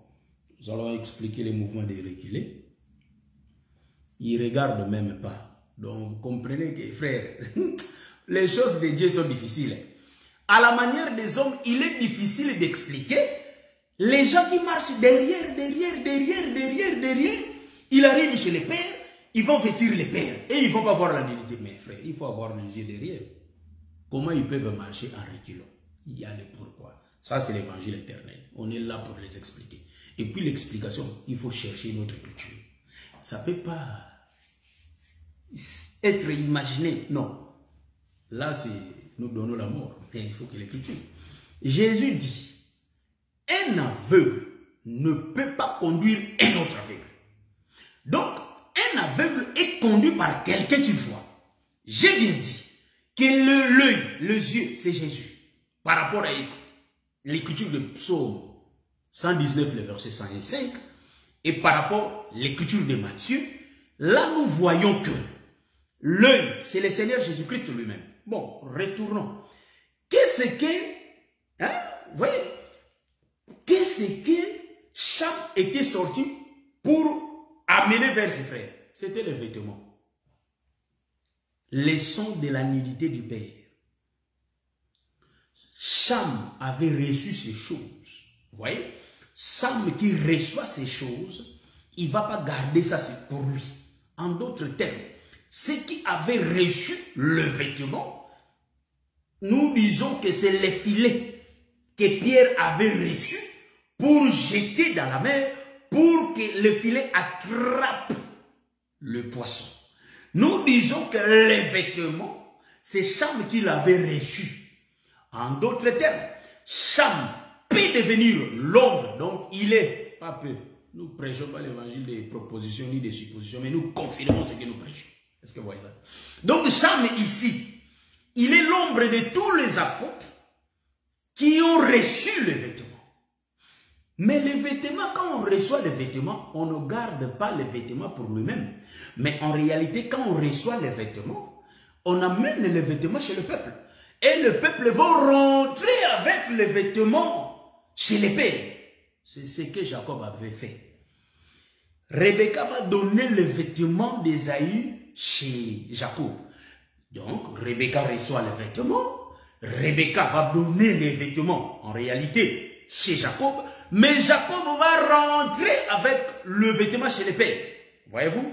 nous allons expliquer les mouvements de reculer. Ils ne regardent même pas. Donc vous comprenez que frère, les choses de Dieu sont difficiles. À la manière des hommes, il est difficile d'expliquer. Les gens qui marchent derrière, ils arrivent chez les pères, ils vont vêtir les pères et ils ne vont pas voir la nudité. Mais frère, il faut avoir les yeux derrière. Comment ils peuvent marcher en reculant? Il y a le pourquoi. Ça, c'est l'évangile éternel. On est là pour les expliquer. Et puis l'explication, il faut chercher notre culture. Ça ne peut pas être imaginé. Non. Là, c'est nous donnons la mort. Il faut que l'écriture. Jésus dit, un aveugle ne peut pas conduire un autre aveugle. Donc, un aveugle est conduit par quelqu'un qui voit. J'ai bien dit que l'œil, les yeux, c'est Jésus. Par rapport à l'écriture de Psaume 119, le verset 105, et par rapport à l'écriture de Matthieu, là nous voyons que l'œil, c'est le Seigneur Jésus-Christ lui-même. Bon, retournons. Qu'est-ce que, hein, vous voyez, qu'est-ce que Cham était sorti pour amener vers ses frères? C'était les vêtements. Les sons de la nudité du Père. Cham avait reçu ces choses. Vous voyez? Cham qui reçoit ces choses, il ne va pas garder ça pour lui. En d'autres termes, ceux qui avaient reçu le vêtement, nous disons que c'est les filets que Pierre avait reçus pour jeter dans la mer, pour que le filet attrape le poisson. Nous disons que les vêtements, c'est Cham qui l'avait reçu. En d'autres termes, Cham peut devenir l'ombre, donc il est, pas peu. Nous ne prêchons pas l'évangile des propositions ni des suppositions, mais nous confirmons ce que nous prêchons. Est-ce que vous voyez ça? Donc Cham ici, il est l'ombre de tous les apôtres qui ont reçu les vêtements. Mais les vêtements, quand on reçoit les vêtements, on ne garde pas les vêtements pour lui-même. Mais en réalité, quand on reçoit les vêtements, on amène les vêtements chez le peuple. Et le peuple va rentrer avec les vêtements chez les pères. C'est ce que Jacob avait fait. Rebecca va donner les vêtements d'Ésaü chez Jacob. Donc, Rebecca reçoit les vêtements. Rebecca va donner les vêtements, en réalité, chez Jacob. Mais Jacob va rentrer avec le vêtement chez les pères. Voyez-vous?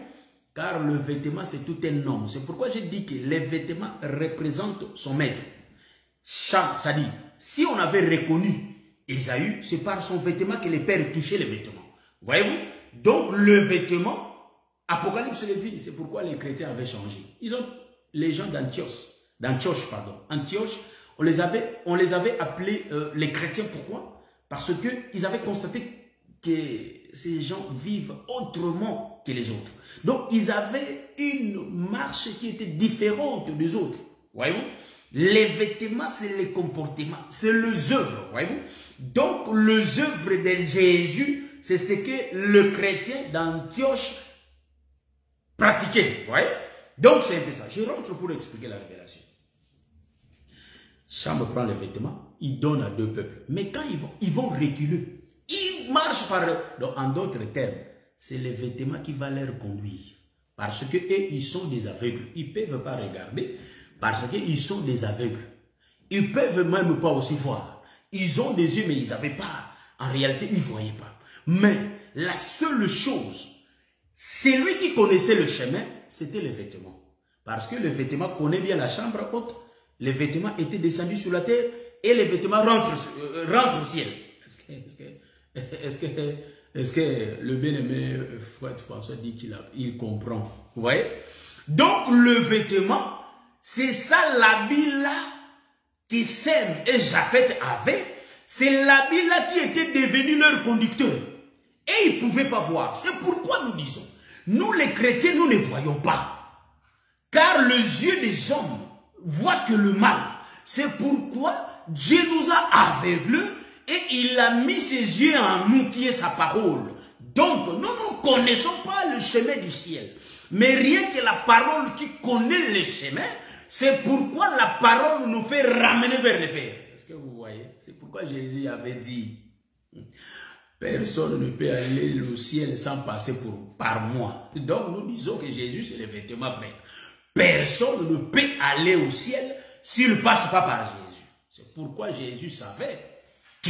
Car le vêtement, c'est tout un homme. C'est pourquoi j'ai dit que les vêtements représentent son maître. Ça dit, si on avait reconnu Ésaü, c'est par son vêtement que les pères touchaient les vêtements. Voyez-vous? Donc le vêtement, Apocalypse le dit, c'est pourquoi les chrétiens avaient changé. Ils ont, les gens d'Antioche, on les avait appelés les chrétiens. Pourquoi? Parce qu'ils avaient constaté que ces gens vivent autrement que les autres. Donc, ils avaient une marche qui était différente des autres. Voyez-vous? Les vêtements, c'est les comportements, c'est les œuvres. Voyez-vous? Donc, les œuvres de Jésus, c'est ce que le chrétien d'Antioche pratiquait. Voyez? Donc, c'est un peu ça. Je rentre pour expliquer la révélation. Cham prend les vêtements, il donne à deux peuples. Mais quand ils vont reculer. Ils marchent par eux. Donc, en d'autres termes, c'est les vêtements qui vont leur conduire. Parce que eux, ils sont des aveugles. Ils ne peuvent pas regarder parce qu'ils sont des aveugles. Ils ne peuvent même pas aussi voir. Ils ont des yeux, mais ils n'avaient pas. En réalité, ils ne voyaient pas. Mais la seule chose, celui qui connaissait le chemin, c'était les vêtements. Parce que le vêtement connaît bien la chambre haute. Les vêtements étaient descendus sur la terre et les vêtements rentrent au ciel. Est-ce que le bien-aimé frère François dit qu'il comprend? Vous voyez? Donc le vêtement, c'est ça l'habit là qui Sem et Japheth avaient. C'est l'habit là qui était devenu leur conducteur. Et ils ne pouvaient pas voir. C'est pourquoi nous disons, nous les chrétiens, nous ne voyons pas. Car les yeux des hommes voient que le mal. C'est pourquoi Dieu nous a aveuglés. Et il a mis ses yeux en nous qui est sa parole. Donc, nous ne connaissons pas le chemin du ciel. Mais rien que la parole qui connaît le chemin, c'est pourquoi la parole nous fait ramener vers le Père. Est-ce que vous voyez? C'est pourquoi Jésus avait dit, personne ne peut aller au ciel sans passer par moi. Donc, nous disons que Jésus, c'est le vêtement frère. Personne ne peut aller au ciel s'il ne passe pas par Jésus. C'est pourquoi Jésus savait que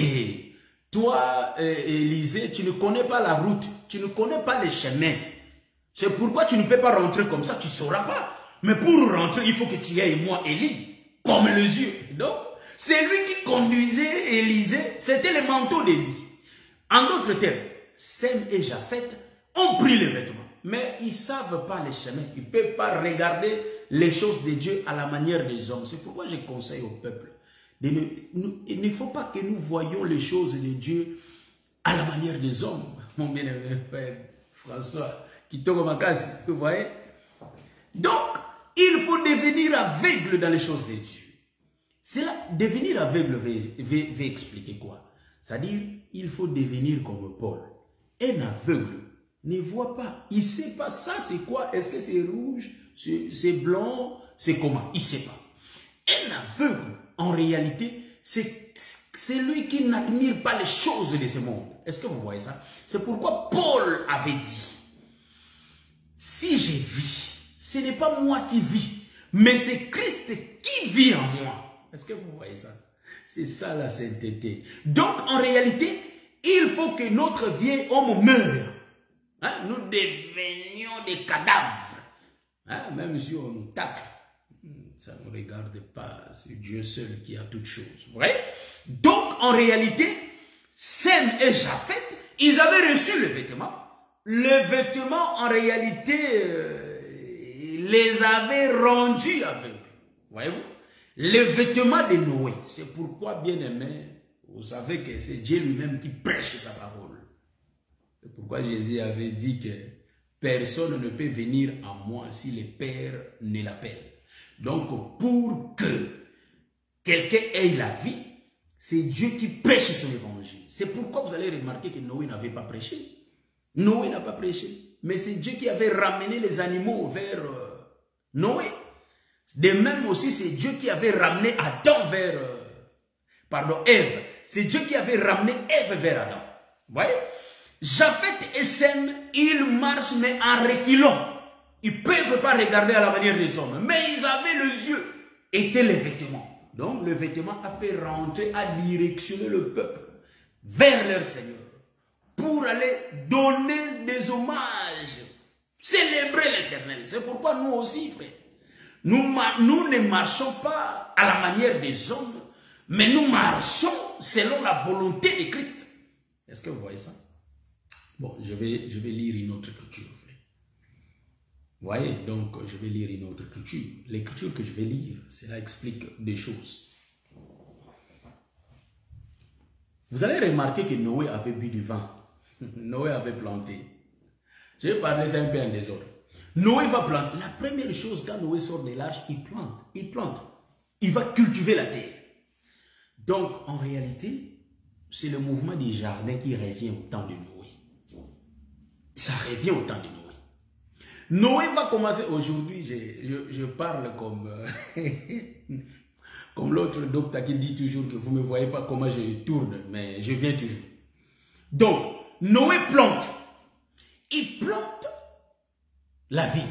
toi, Élisée, tu ne connais pas la route, tu ne connais pas les chemins. C'est pourquoi tu ne peux pas rentrer comme ça, tu ne sauras pas. Mais pour rentrer, il faut que tu aies moi, Élie, comme les yeux. Donc, c'est lui qui conduisait Élisée, c'était le manteau d'Élie. En d'autres termes, Sem et Japheth ont pris les vêtements. Mais ils ne savent pas les chemins. Ils ne peuvent pas regarder les choses de Dieu à la manière des hommes. C'est pourquoi je conseille au peuple. Il ne faut pas que nous voyions les choses de Dieu à la manière des hommes. Mon bien-aimé frère François, qui tombe en casse, vous voyez. Donc, il faut devenir aveugle dans les choses de Dieu. Cela, devenir aveugle veut expliquer quoi? C'est-à-dire, il faut devenir comme Paul. Un aveugle ne voit pas. Il ne sait pas ça, c'est quoi? Est-ce que c'est rouge? C'est blanc? C'est comment? Il ne sait pas. Un aveugle, en réalité, c'est lui qui n'admire pas les choses de ce monde. Est-ce que vous voyez ça? C'est pourquoi Paul avait dit, si je vis, ce n'est pas moi qui vis, mais c'est Christ qui vit en moi. Est-ce que vous voyez ça? C'est ça la sainteté. Donc, en réalité, il faut que notre vieil homme meure. Hein? Nous devenions des cadavres. Hein? Même si on nous tape, ça ne regarde pas. C'est Dieu seul qui a toutes choses. Vous voyez? Donc, en réalité, Sem et Japheth, ils avaient reçu le vêtement. Le vêtement, en réalité, les avait rendus aveugles. Voyez-vous? Le vêtement de Noé. C'est pourquoi, bien aimé, vous savez que c'est Dieu lui-même qui prêche sa parole. C'est pourquoi Jésus avait dit que personne ne peut venir à moi si le Père ne l'appelle. Donc, pour que quelqu'un ait la vie, c'est Dieu qui prêche son évangile. C'est pourquoi vous allez remarquer que Noé n'avait pas prêché. Noé n'a pas prêché. Mais c'est Dieu qui avait ramené les animaux vers Noé. De même aussi, c'est Dieu qui avait ramené Adam vers... Ève. C'est Dieu qui avait ramené Ève vers Adam. Vous voyez? Japheth et Sem, ils marchent mais en reculant. Ils ne peuvent pas regarder à la manière des hommes. Mais ils avaient les yeux. Étaient les vêtements. Donc le vêtement a fait rentrer, a directionné le peuple vers leur Seigneur. Pour aller donner des hommages. Célébrer l'Éternel. C'est pourquoi nous aussi, frère. Nous ne marchons pas à la manière des hommes. Mais nous marchons selon la volonté de Christ. Est-ce que vous voyez ça? Bon, je vais lire une autre écriture. Vous voyez, donc je vais lire une autre écriture. L'écriture que je vais lire, cela explique des choses. Vous allez remarquer que Noé avait bu du vin. Noé avait planté. Je vais parler un peu en désordre. Noé va planter. La première chose, quand Noé sort de l'arche, il plante. Il plante. Il va cultiver la terre. Donc, en réalité, c'est le mouvement du jardin qui revient au temps de Noé. Ça revient au temps de Noé. Noé va commencer aujourd'hui, je parle comme, comme l'autre docteur qui dit toujours que vous ne me voyez pas comment je tourne, mais je viens toujours. Donc, Noé plante. Il plante la vigne.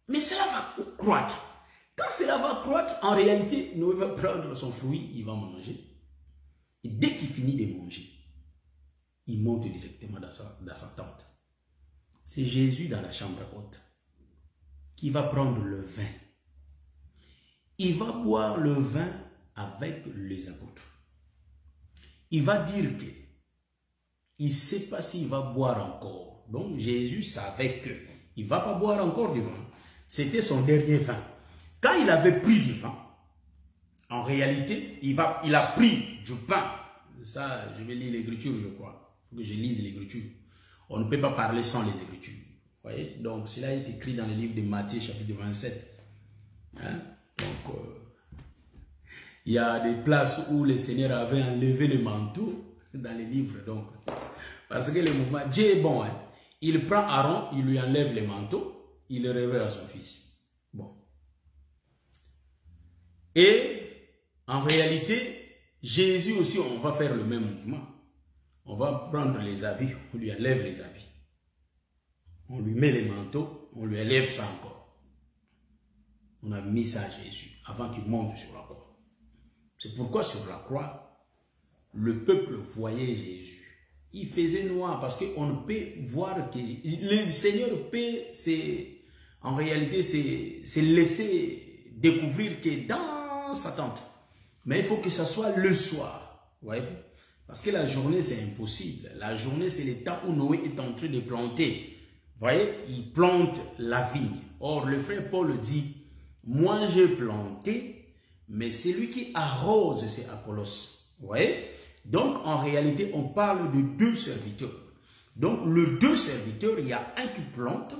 Mais cela va croître. Quand cela va croître, en réalité, Noé va prendre son fruit, il va manger. Et dès qu'il finit de manger, il monte directement dans sa tente. C'est Jésus dans la chambre haute qui va prendre le vin. Il va boire le vin avec les apôtres. Il va dire que il ne sait pas s'il va boire encore. Donc Jésus savait qu'il ne va pas boire encore du vin. C'était son dernier vin. Quand il avait pris du vin, en réalité, il a pris du pain. Ça, je vais lire l'écriture, je crois. Il faut que je lise l'écriture. On ne peut pas parler sans les écritures. Vous voyez? Donc, cela est écrit dans le livre de Matthieu, chapitre 27. Hein? Donc, il y a des places où le Seigneur avait enlevé le manteau dans les livres. Donc, parce que le mouvement, Dieu est bon. Hein? Il prend Aaron, il lui enlève le manteau, il le révèle à son fils. Bon. Et, en réalité, Jésus aussi, on va faire le même mouvement. On va prendre les habits, on lui enlève les habits. On lui met les manteaux, on lui enlève ça encore. On a mis ça à Jésus avant qu'il monte sur la croix. C'est pourquoi sur la croix, le peuple voyait Jésus. Il faisait noir parce qu'on ne peut voir que le Seigneur peut, en réalité, c'est laisser découvrir que dans sa tente. Mais il faut que ce soit le soir. Voyez-vous? Parce que la journée, c'est impossible. La journée, c'est le temps où Noé est en train de planter. Vous voyez? Il plante la vigne. Or, le frère Paul dit, moi j'ai planté, mais celui qui arrose, c'est Apollos. Vous voyez? Donc, en réalité, on parle de deux serviteurs. Donc, le deux serviteurs, il y a un qui plante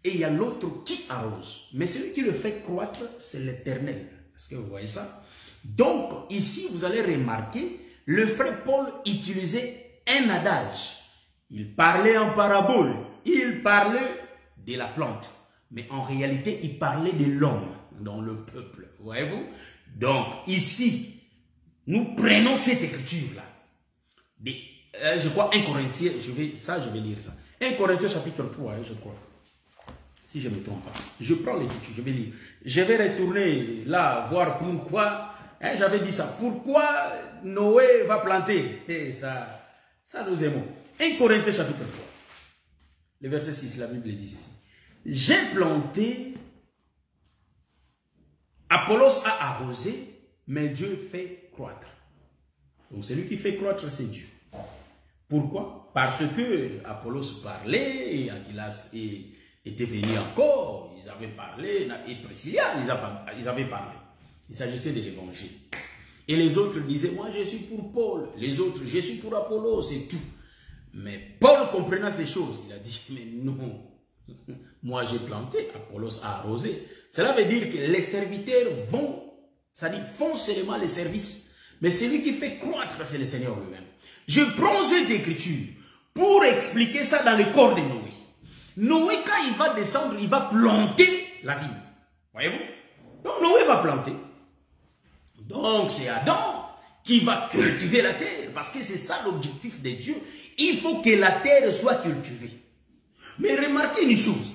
et il y a l'autre qui arrose. Mais celui qui le fait croître, c'est l'Éternel. Est-ce que vous voyez ça? Donc, ici, vous allez remarquer, le frère Paul utilisait un adage. Il parlait en parabole. Il parlait de la plante. Mais en réalité, il parlait de l'homme dans le peuple. Voyez-vous? Donc, ici, nous prenons cette écriture-là. Je crois 1 Corinthiens, je vais lire ça. 1 Corinthiens chapitre 3, je crois. Si je ne me trompe pas. Je prends l'écriture, je vais lire. Je vais retourner là, voir pourquoi. J'avais dit ça. Pourquoi Noé va planter? Et ça nous aimons. 1 Corinthiens chapitre 3. Le verset 6, la Bible dit ceci. J'ai planté, Apollos a arrosé, mais Dieu fait croître. Donc celui qui fait croître, c'est Dieu. Pourquoi? Parce que Apollos parlait, et Aquilas était venu encore, ils avaient parlé, et Priscilla, ils avaient parlé. Il s'agissait de l'évangile. Et les autres disaient, moi je suis pour Paul, les autres, je suis pour Apollos, c'est tout. Mais Paul comprenant ces choses, il a dit, mais non, moi j'ai planté, Apollos a arrosé. Cela veut dire que les serviteurs font seulement les services. Mais celui qui fait croître, c'est le Seigneur lui-même. Je prends cette écriture pour expliquer ça dans le corps de Noé. Noé, quand il va descendre, il va planter la vigne. Voyez-vous? Donc Noé va planter. Donc c'est Adam qui va cultiver la terre. Parce que c'est ça l'objectif de Dieu. Il faut que la terre soit cultivée. Mais remarquez une chose.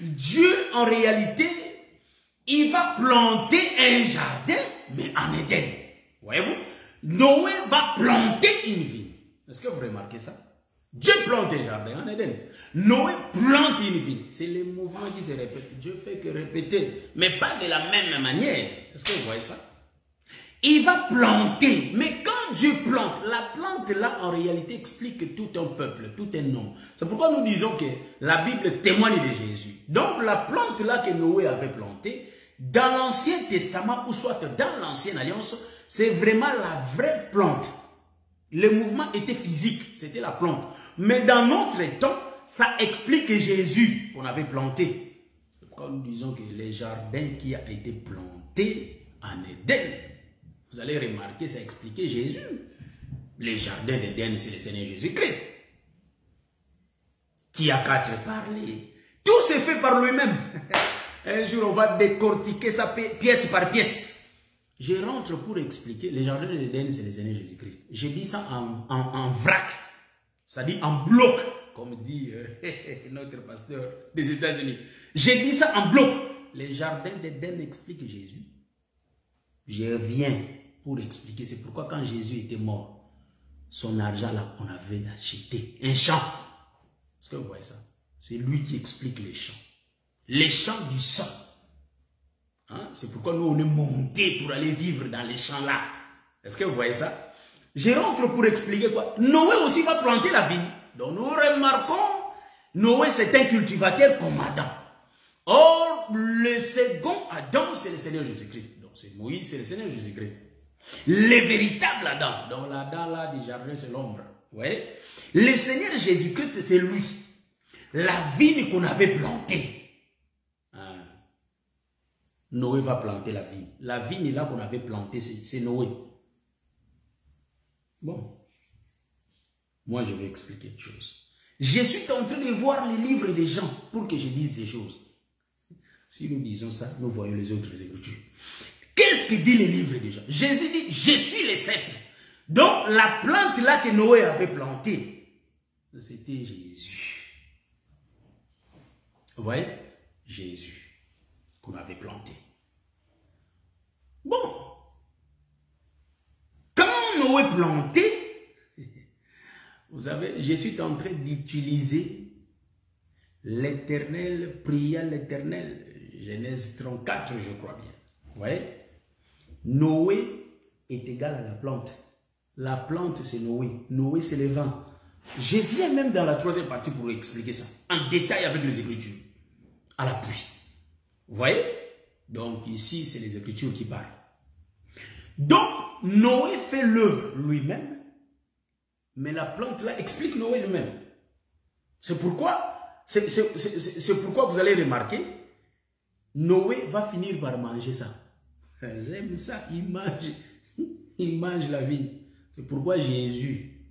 Dieu, en réalité, il va planter un jardin, mais en Éden. Voyez-vous? Noé va planter une vigne. Est-ce que vous remarquez ça? Dieu plante un jardin en Éden. Noé plante une vigne. C'est le mouvement qui se répète. Dieu fait que répéter, mais pas de la même manière. Est-ce que vous voyez ça? Il va planter. Mais quand Dieu plante, la plante là en réalité explique tout un peuple, tout un homme. C'est pourquoi nous disons que la Bible témoigne de Jésus. Donc la plante là que Noé avait plantée, dans l'Ancien Testament ou soit dans l'Ancienne Alliance, c'est vraiment la vraie plante. Le mouvement était physique, c'était la plante. Mais dans notre temps, ça explique Jésus qu'on avait planté. C'est pourquoi nous disons que les jardins qui a été planté en Éden, vous allez remarquer, ça expliquait Jésus. Les jardins d'Éden, c'est le Seigneur Jésus-Christ. Qui a qu'à te parler. Tout se fait par lui-même. Un jour, on va décortiquer ça pièce par pièce. Je rentre pour expliquer. Les jardins d'Éden, c'est le Seigneur Jésus-Christ. Je dis ça en vrac. C'est-à-dire en bloc. Comme dit notre pasteur des États-Unis. Je dis ça en bloc. Les jardins d'Éden expliquent Jésus. Je reviens pour expliquer. C'est pourquoi quand Jésus était mort, son argent là, on avait acheté un champ. Est-ce que vous voyez ça? C'est lui qui explique les champs. Les champs du sang. Hein? C'est pourquoi nous, on est montés pour aller vivre dans les champs là. Est-ce que vous voyez ça? Je rentre pour expliquer quoi? Noé aussi va planter la vigne. Donc nous remarquons, Noé c'est un cultivateur comme Adam. Or, le second Adam, c'est le Seigneur Jésus-Christ. Donc c'est Moïse, c'est le Seigneur Jésus-Christ. Le véritable Adam. Donc l'Adam là du jardin, c'est l'ombre. Vous voyez? Le Seigneur Jésus-Christ, c'est lui. La vigne qu'on avait plantée. Noé va planter la vigne. La vigne là qu'on avait plantée, c'est Noé. Bon. Moi, je vais expliquer une chose. Je suis en train de voir les livres des gens pour que je dise ces choses. Si nous disons ça, nous voyons les autres écritures. Qu'est-ce que dit les livres des gens? Jésus dit, je suis le cèpe. Donc, la plante là que Noé avait plantée, c'était Jésus. Vous voyez? Jésus qu'on avait planté. Bon. Noé plantait, vous savez, je suis en train d'utiliser l'Éternel, pria l'Éternel. Genèse 34, je crois bien. Vous voyez? Noé est égal à la plante. La plante, c'est Noé. Noé, c'est le vent. Je viens même dans la troisième partie pour expliquer ça. En détail avec les Écritures. À l'appui. Vous voyez? Donc ici, c'est les Écritures qui parlent. Donc, Noé fait l'œuvre lui-même. Mais la plante là explique Noé lui-même. C'est pourquoi vous allez remarquer, Noé va finir par manger ça. J'aime ça, il mange la vigne. C'est pourquoi Jésus,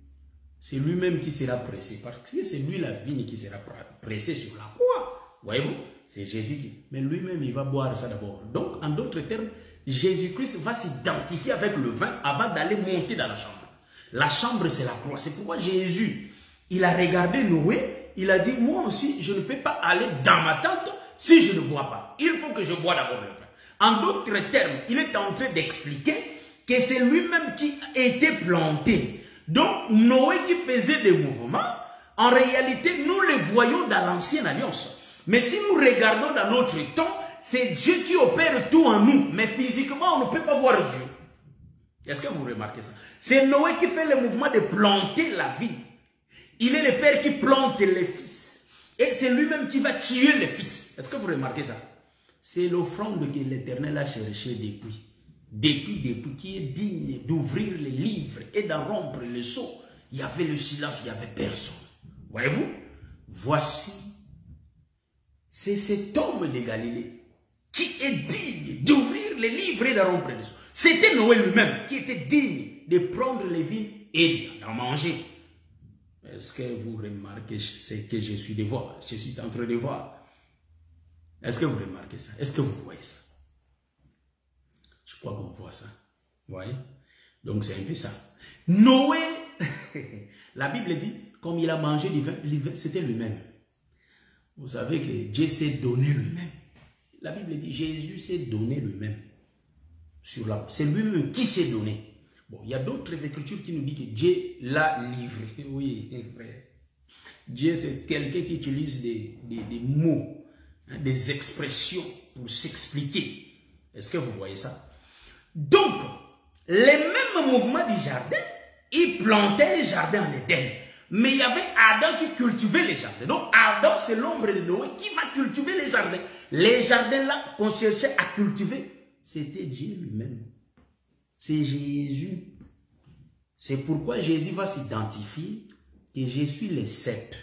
c'est lui-même qui sera pressé. Parce que c'est lui la vigne qui sera pressée sur la croix. Voyez-vous? C'est Jésus qui... Mais lui-même, il va boire ça d'abord. Donc, en d'autres termes, Jésus-Christ va s'identifier avec le vin avant d'aller monter dans la chambre. La chambre, c'est la croix. C'est pourquoi Jésus, il a regardé Noé, il a dit, moi aussi, je ne peux pas aller dans ma tente si je ne bois pas. Il faut que je bois d'abord le vin. En d'autres termes, il est en train d'expliquer que c'est lui-même qui a été planté. Donc, Noé qui faisait des mouvements, en réalité, nous les voyons dans l'ancienne alliance. Mais si nous regardons dans notre temps, c'est Dieu qui opère tout en nous. Mais physiquement, on ne peut pas voir Dieu. Est-ce que vous remarquez ça? C'est Noé qui fait le mouvement de planter la vie. Il est le père qui plante les fils. Et c'est lui-même qui va tuer les fils. Est-ce que vous remarquez ça? C'est l'offrande que l'Éternel a cherché depuis, qui est digne d'ouvrir les livres et d'en rompre le sceau. Il y avait le silence, il n'y avait personne. Voyez-vous? Voici, c'est cet homme de Galilée qui est digne d'ouvrir les livres et d'en rompre le sceau. C'était Noé lui-même qui était digne de prendre les vignes et d'en manger. Est-ce que vous remarquez ce que je suis de voir? Je suis en train de voir. Est-ce que vous remarquez ça? Est-ce que vous voyez ça? Je crois qu'on voit ça. Vous voyez? Donc c'est un peu ça. Noé, la Bible dit, comme il a mangé du vin, c'était lui-même. Vous savez que Dieu s'est donné lui-même. La Bible dit, Jésus s'est donné lui-même. C'est lui-même qui s'est donné. Bon, il y a d'autres écritures qui nous disent que Dieu l'a livré. Oui, frère. Dieu, c'est quelqu'un qui utilise des mots, hein, des expressions pour s'expliquer. Est-ce que vous voyez ça? Donc, les mêmes mouvements du jardin, il plantait les jardins en Éden. Mais il y avait Adam qui cultivait les jardins. Donc, Adam, c'est l'ombre de Noé qui va cultiver les jardins. Les jardins là qu'on cherchait à cultiver, c'était Dieu lui-même. C'est Jésus. C'est pourquoi Jésus va s'identifier que je suis le cep.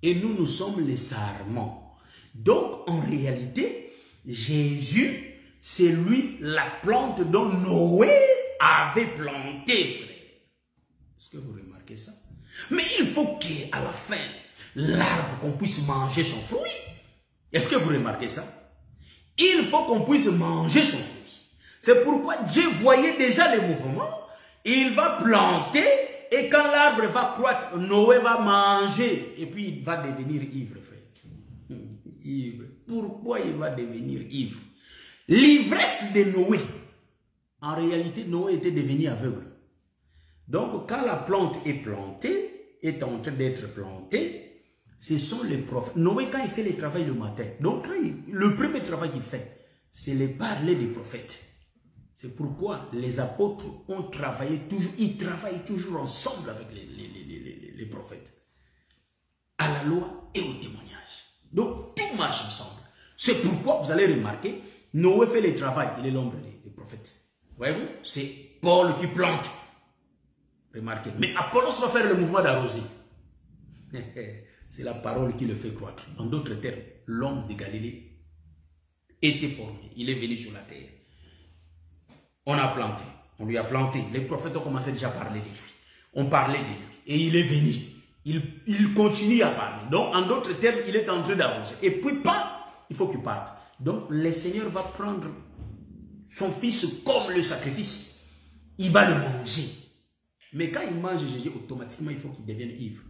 Et nous sommes les sarments. Donc, en réalité, Jésus, c'est lui la plante dont Noé avait planté, frère. Est-ce que vous remarquez ça? Mais il faut qu'à la fin, l'arbre, qu'on puisse manger son fruit. Est-ce que vous remarquez ça? Il faut qu'on puisse manger son fruit. C'est pourquoi Dieu voyait déjà les mouvements. Il va planter et quand l'arbre va croître, Noé va manger. Et puis il va devenir ivre, frère. Ivre. Pourquoi il va devenir ivre? L'ivresse de Noé. En réalité, Noé était devenu aveugle. Donc, quand la plante est plantée, est en train d'être plantée, ce sont les prophètes. Noé, quand il fait le travail le matin, donc le premier travail qu'il fait, c'est le parler des prophètes. C'est pourquoi les apôtres ont travaillé toujours, ils travaillent toujours ensemble avec les prophètes. À la loi et au témoignage. Donc, tout marche ensemble. C'est pourquoi, vous allez remarquer, Noé fait le travail, il est l'ombre des prophètes. Voyez-vous, c'est Paul qui plante. Remarquez. Mais Apollos va faire le mouvement d'arroser. C'est la parole qui le fait croître. En d'autres termes, l'homme de Galilée était formé. Il est venu sur la terre. On a planté. On lui a planté. Les prophètes ont commencé déjà à parler de lui. On parlait de lui. Et il est venu. Il continue à parler. Donc, en d'autres termes, il est en train d'arroser. Et puis, pas, il faut qu'il parte. Donc, le Seigneur va prendre son fils comme le sacrifice. Il va le manger. Mais quand il mange Jésus, automatiquement, il faut qu'il devienne ivre.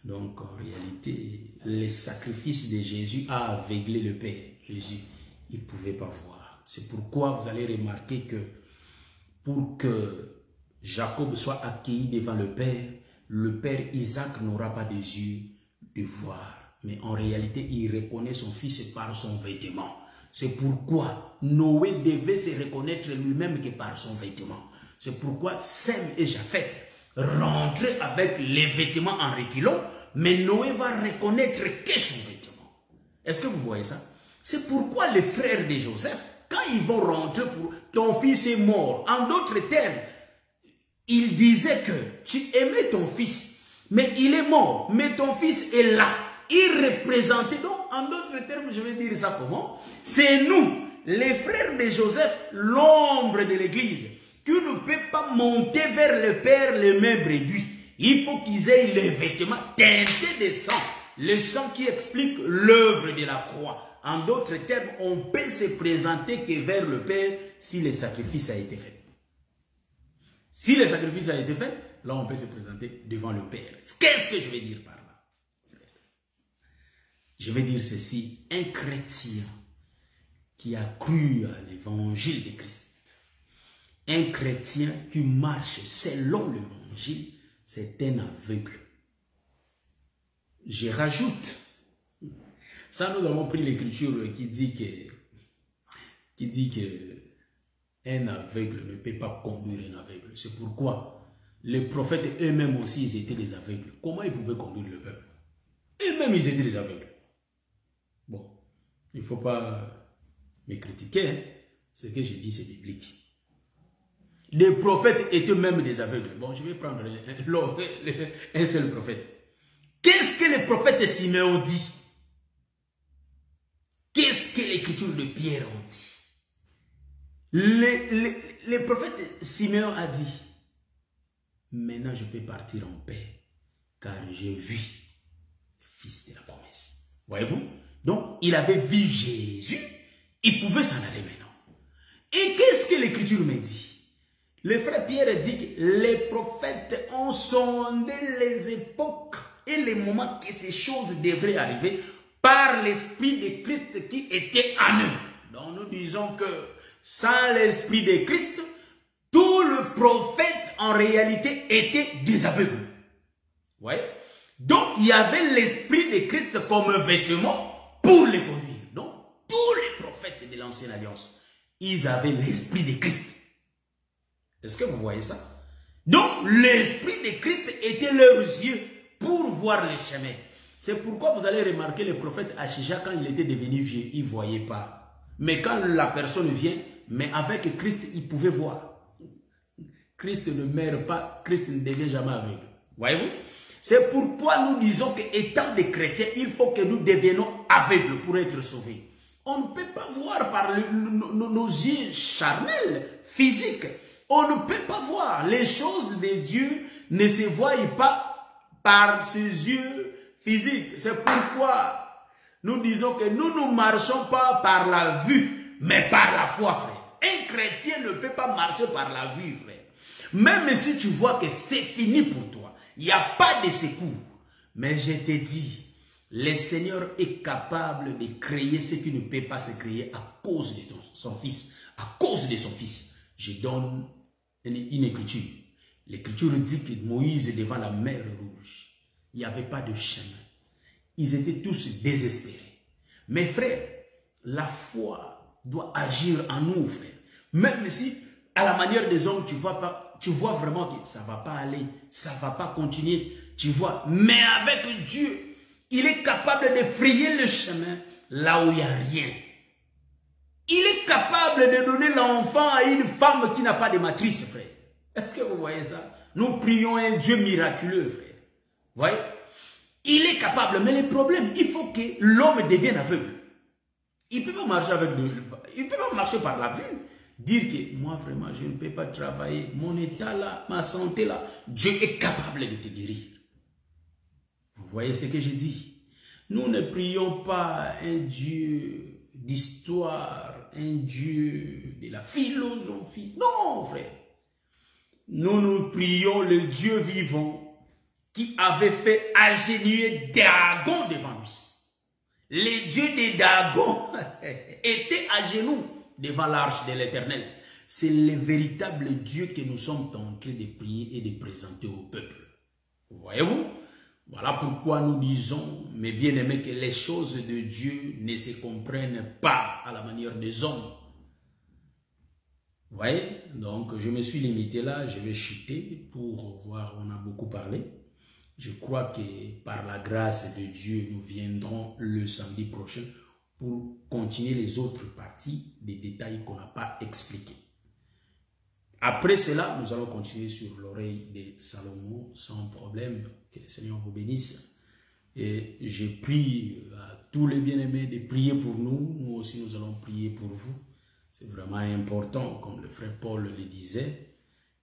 Donc, en réalité, le sacrifice de Jésus a aveuglé le Père. Jésus, il ne pouvait pas voir. C'est pourquoi vous allez remarquer que pour que Jacob soit accueilli devant le Père Isaac n'aura pas des yeux de voir. Mais en réalité, il reconnaît son fils par son vêtement. C'est pourquoi Noé devait se reconnaître lui-même que par son vêtement. C'est pourquoi Sem et Japheth rentraient avec les vêtements en reculant, mais Noé va reconnaître que son vêtement. Est-ce que vous voyez ça? C'est pourquoi les frères de Joseph, quand ils vont rentrer pour ton fils est mort, en d'autres termes, ils disaient que tu aimais ton fils, mais il est mort, mais ton fils est là. Il représentait, donc en d'autres termes, je vais dire ça comment? C'est nous, les frères de Joseph, l'ombre de l'église, qui ne peut pas monter vers le Père les mains réduits. Il faut qu'ils aient les vêtements teintés de sang. Le sang qui explique l'œuvre de la croix. En d'autres termes, on peut se présenter que vers le Père si le sacrifice a été fait. Si le sacrifice a été fait, là on peut se présenter devant le Père. Qu'est-ce que je vais dire par là? Je vais dire ceci, un chrétien qui a cru à l'évangile de Christ, un chrétien qui marche selon l'évangile, c'est un aveugle. Je rajoute, ça nous avons pris l'écriture qui dit que un aveugle ne peut pas conduire un aveugle. C'est pourquoi les prophètes eux-mêmes aussi, ils étaient des aveugles. Comment ils pouvaient conduire le peuple? Eux-mêmes, ils étaient des aveugles. Bon, il ne faut pas me critiquer, hein. Ce que je dis, c'est biblique. Les prophètes étaient même des aveugles. Bon, je vais prendre un seul prophète. Qu'est-ce que les prophètes Siméon dit? Qu'est-ce que l'écriture de Pierre ont dit? Les prophètes Siméon a dit, maintenant je peux partir en paix, car j'ai vu le fils de la promesse. Voyez-vous? Donc, il avait vu Jésus, il pouvait s'en aller maintenant. Et qu'est-ce que l'écriture me dit? Le frère Pierre dit que les prophètes ont sondé les époques et les moments que ces choses devraient arriver par l'esprit de Christ qui était en eux. Donc, nous disons que sans l'esprit de Christ, tout le prophète en réalité était des aveugles. Ouais. Donc, il y avait l'esprit de Christ comme un vêtement pour les conduire. Donc, tous les prophètes de l'ancienne alliance, ils avaient l'esprit de Christ. Est-ce que vous voyez ça? Donc, l'esprit de Christ était leurs yeux pour voir le chemin. C'est pourquoi vous allez remarquer le prophète Achija, quand il était devenu vieux, il ne voyait pas. Mais quand la personne vient, mais avec Christ, il pouvait voir. Christ ne meurt pas, Christ ne devient jamais aveugle. Voyez-vous? C'est pourquoi nous disons qu'étant des chrétiens, il faut que nous devenions aveugles pour être sauvés. On ne peut pas voir par nos yeux charnels, physiques. On ne peut pas voir. Les choses de Dieu ne se voient pas par ses yeux physiques. C'est pourquoi nous disons que nous ne marchons pas par la vue, mais par la foi, frère. Un chrétien ne peut pas marcher par la vue, frère. Même si tu vois que c'est fini pour toi, il n'y a pas de secours. Mais je te dis, le Seigneur est capable de créer ce qui ne peut pas se créer à cause de son Fils. À cause de son Fils. Je donne une écriture. L'écriture dit que Moïse devant la mer Rouge, il n'y avait pas de chemin. Ils étaient tous désespérés. Mes frères, la foi doit agir en nous, frères. Même si, à la manière des hommes, tu vois vraiment que ça ne va pas aller, ça ne va pas continuer, tu vois. Mais avec Dieu, il est capable de frayer le chemin là où il n'y a rien. Il est capable de donner l'enfant à une femme qui n'a pas de matrice, frère. Est-ce que vous voyez ça? Nous prions un Dieu miraculeux, frère. Vous voyez? Il est capable, mais le problème, il faut que l'homme devienne aveugle. Il ne peut pas marcher il peut pas marcher par la vue. Dire que moi vraiment je ne peux pas travailler, mon état là, ma santé là, Dieu est capable de te guérir. Vous voyez ce que je dis? Nous ne prions pas un Dieu d'histoire, un Dieu de la philosophie. Non, frère. Nous prions le Dieu vivant qui avait fait agenouiller Dagon devant lui. Le Dieu de Dagon était à genoux devant l'arche de l'Éternel. C'est le véritable Dieu que nous sommes en train de prier et de présenter au peuple. Voyez-vous? Voilà pourquoi nous disons, mes bien-aimés, que les choses de Dieu ne se comprennent pas à la manière des hommes. Vous voyez? Donc, je me suis limité là, je vais chuter pour voir, on a beaucoup parlé. Je crois que par la grâce de Dieu, nous viendrons le samedi prochain pour continuer les autres parties des détails qu'on n'a pas expliqués. Après cela, nous allons continuer sur l'oreille de Salomon sans problème. Que le Seigneur vous bénisse. Et je prie à tous les bien-aimés de prier pour nous. Nous aussi, nous allons prier pour vous. C'est vraiment important, comme le frère Paul le disait.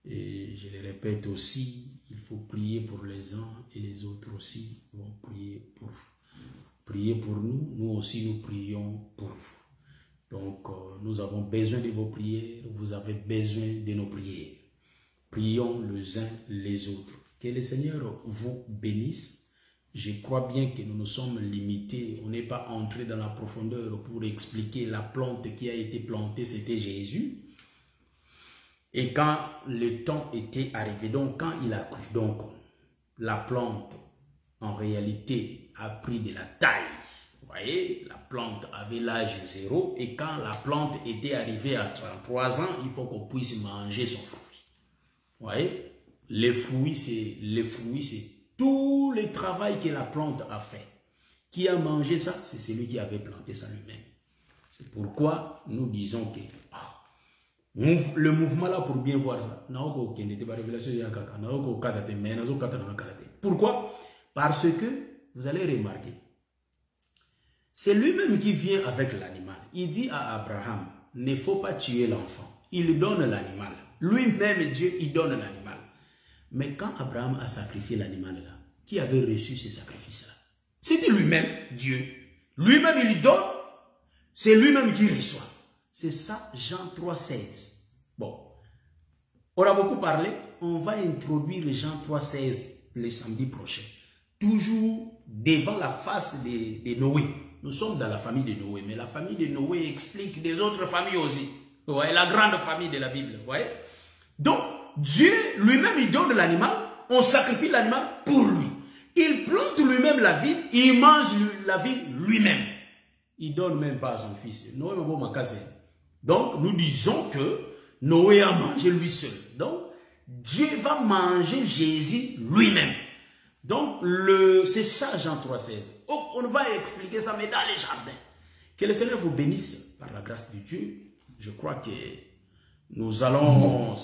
Et je le répète aussi, il faut prier pour les uns et les autres aussi vont prier pour vous. Priez pour nous, nous aussi nous prions pour vous. Donc, nous avons besoin de vos prières, vous avez besoin de nos prières. Prions les uns les autres. Que le Seigneur vous bénisse. Je crois bien que nous nous sommes limités. On n'est pas entré dans la profondeur pour expliquer la plante qui a été plantée, c'était Jésus. Et quand le temps était arrivé, donc quand il a cru, donc la plante en réalité a pris de la taille. Vous voyez, la plante avait l'âge 0 et quand la plante était arrivée à 33 ans, il faut qu'on puisse manger son fruit. Vous voyez, les fruits, c'est tout le travail que la plante a fait. Qui a mangé ça? C'est celui qui avait planté ça lui-même. C'est pourquoi nous disons que le mouvement là, pour bien voir ça, pourquoi? Parce que vous allez remarquer, c'est lui-même qui vient avec l'animal. Il dit à Abraham, ne faut pas tuer l'enfant. Il donne l'animal. Lui-même, Dieu, il donne l'animal. Mais quand Abraham a sacrifié l'animal là, qui avait reçu ce sacrifice-là? C'était lui-même, Dieu. Lui-même, il donne. C'est lui-même qui reçoit. C'est ça, Jean 3,16. Bon, on a beaucoup parlé. On va introduire Jean 3,16 le samedi prochain. Toujours devant la face de Noé. Nous sommes dans la famille de Noé, mais la famille de Noé explique des autres familles aussi. Vous voyez, la grande famille de la Bible. Vous voyez? Donc, Dieu lui-même, il donne l'animal. On sacrifie l'animal pour lui. Il plante lui-même la vigne. Il mange la vigne lui-même. Il ne donne même pas à son fils. Noé, donc, nous disons que Noé a mangé lui seul. Donc, Dieu va manger Jésus lui-même. Donc, c'est ça Jean 3,16. On va expliquer ça, mais dans les jardins. Que le Seigneur vous bénisse par la grâce de Dieu. Je crois que nous allons